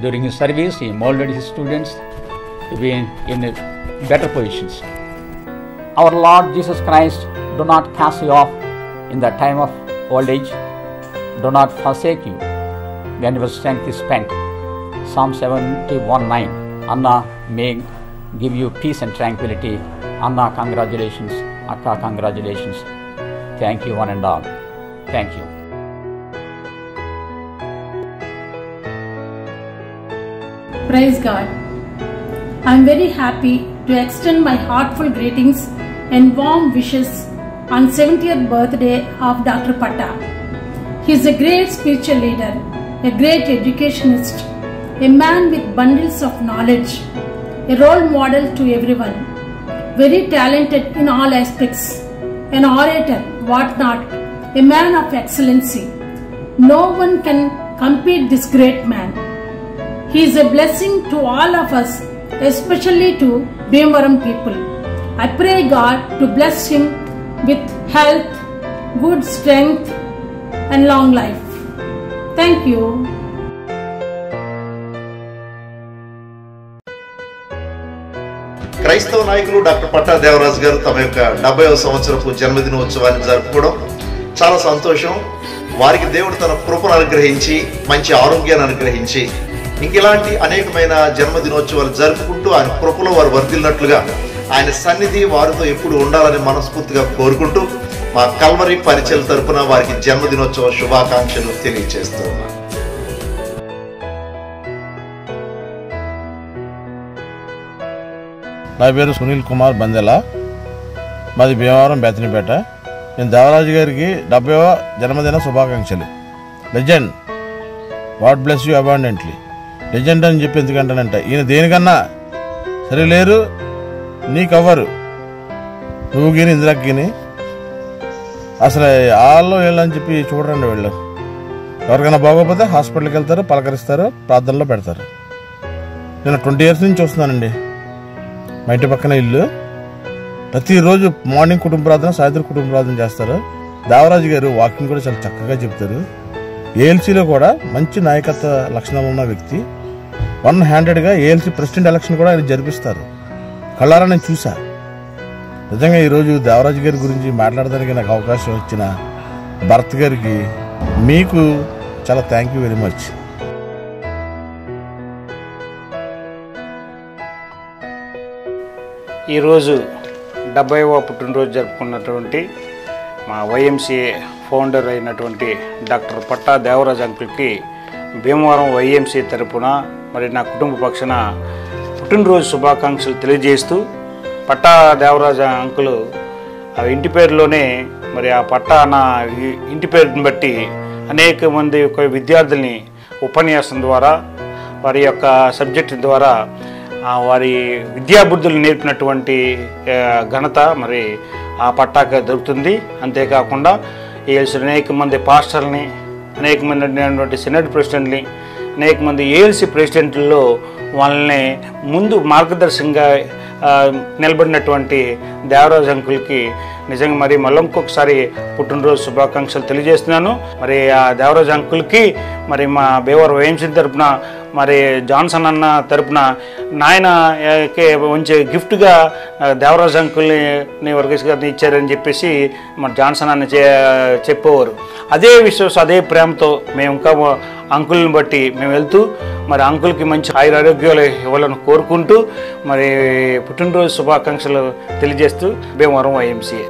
L: During his service, he molded his students to be in better positions. Our Lord Jesus Christ do not cast you off in the time of old age, do not forsake you when your strength is spent. Psalm 71:9. Anna may give you peace and tranquility. Anna, congratulations. Akka, congratulations. Thank you one and all. Thank you.
M: Praise God. I am very happy to extend my heartfelt greetings and warm wishes on 70th birthday of Dr. Patta. He is a great spiritual leader, a great educationist, a man with bundles of knowledge, a role model to everyone, very talented in all aspects, an orator, what not, a man of excellency. No one can compete this great man. He is a blessing to all of us, especially to Bhimavaram people. I pray God to bless him with health, good strength and long life. Thank you.
P: క్రైస్తవ నాయకులు డాక్టర్ పట్టా దేవరాజు గారు తమ యొక్క 70వ సంవత్సరపు జన్మదినోత్సవాన్ని జరుపుకోవడం చాలా సంతోషం. వారికి దేవుడు తన కృపను అనుగ్రహించి మంచి ఆరోగ్యాన్ని అనుగ్రహించి ఇంకెలాంటి అనేకమైన జన్మదినోత్సవాలు జరుపుకుంటూ ఆయన కృపలో వారు వర్ధిల్లినట్లుగా ఆయన సన్నిధి వారితో ఎప్పుడు ఉండాలని మనస్ఫూర్తిగా కోరుకుంటూ మా కల్వరి పరిచయల తరపున వారికి జన్మదినోత్సవ శుభాకాంక్షలు తెలియజేస్తూ ఉన్నాను.
Y: నా పేరు సునీల్ కుమార్ బందెల, మాది భీమవరం బేతనిపేట. నేను దేవరాజు గారికి 70వ జన్మదిన శుభాకాంక్షలు. Legend, God bless you abundantly. Legend అని చెప్పి ఎందుకంటానంటే ఈయన దేనికన్నా సరే లేరు నీకెవ్వరు, నువ్వు గిని ఇందిరాకి గిని అసలు వాళ్ళు వీళ్ళని చెప్పి చూడండి. వీళ్ళు ఎవరికైనా బాగోకపోతే హాస్పిటల్కి వెళ్తారు, పలకరిస్తారు, ప్రార్థనలో పెడతారు. నేను 20 years నుంచి చూస్తున్నానండి. మా ఇంటి పక్కన ఇల్లు ప్రతిరోజు మార్నింగ్ కుటుంబ ప్రార్థన, సాయంత్రం కుటుంబ ప్రార్థన చేస్తారు. దేవరాజు గారు వాకింగ్ కూడా చాలా చక్కగా చెప్తారు. ఏఎల్సీలో కూడా మంచి నాయకత్వ లక్షణాలు ఉన్న వ్యక్తి. 100%గా ఏఎల్సీ ప్రెసిడెంట్ ఎలక్షన్ కూడా ఆయన జరిపిస్తారు. కళ్ళారా నేను చూసా. నిజంగా ఈరోజు దేవరాజు గారి గురించి మాట్లాడడానికి నాకు అవకాశం ఇచ్చిన భరత్ గారికి మీకు చాలా థ్యాంక్ యూ వెరీ మచ్.
N: ఈరోజు 70వ పుట్టినరోజు జరుపుకున్నటువంటి మా వైఎంసీఏ ఫౌండర్ అయినటువంటి డాక్టర్ పట్టా దేవరాజ్ అంకుల్కి భీమవరం వైఎంసీ తరపున మరి నా కుటుంబ పక్షాన పుట్టినరోజు శుభాకాంక్షలు తెలియజేస్తూ, పట్టా దేవరాజ్ అంకుల్ ఆ ఇంటి పేరులోనే మరి ఆ పట్టా నా ఇంటి పేరుని బట్టి అనేక మంది యొక్క విద్యార్థుల్ని ఉపన్యాసం ద్వారా వారి యొక్క సబ్జెక్టు ద్వారా వారి విద్యాబుద్ధులు నేర్పినటువంటి ఘనత మరి ఆ పట్టాక దొరుకుతుంది. అంతేకాకుండా ఏఎల్సీ అనేక మంది పాస్టర్ని, అనేక మంది సెనెట్ ప్రెసిడెంట్ని, అనేక మంది ఏఎల్సీ ప్రెసిడెంట్లలో వాళ్ళని ముందు మార్గదర్శకంగా నిలబడినటువంటి దేవరాజ్ అంకుల్కి నిజంగా మరి మళ్ళీ ఇంకొకసారి పుట్టినరోజు శుభాకాంక్షలు తెలియజేస్తున్నాను. మరి ఆ దేవరాజ్ అంకుల్కి మరి మా భీమవరం వైఎంసీ తరపున మరి జాన్సన్ అన్న తరపున నాయనకి మంచి గిఫ్ట్గా దేవరాజ్ అంకుల్ని వర్గీస్ గారిని ఇచ్చారని చెప్పేసి మరి జాన్సన్ అన్న చెప్పేవారు. అదే విశ్వాసం, అదే ప్రేమతో మేము ఇంకా అంకుల్ని బట్టి మేము వెళ్తూ మరి అంకుల్కి మంచి ఆరోగ్యాలు ఇవ్వాలని కోరుకుంటూ మరి పుట్టినరోజు శుభాకాంక్షలు తెలియజేస్తూ భీమవరం వైఎంసీఏ.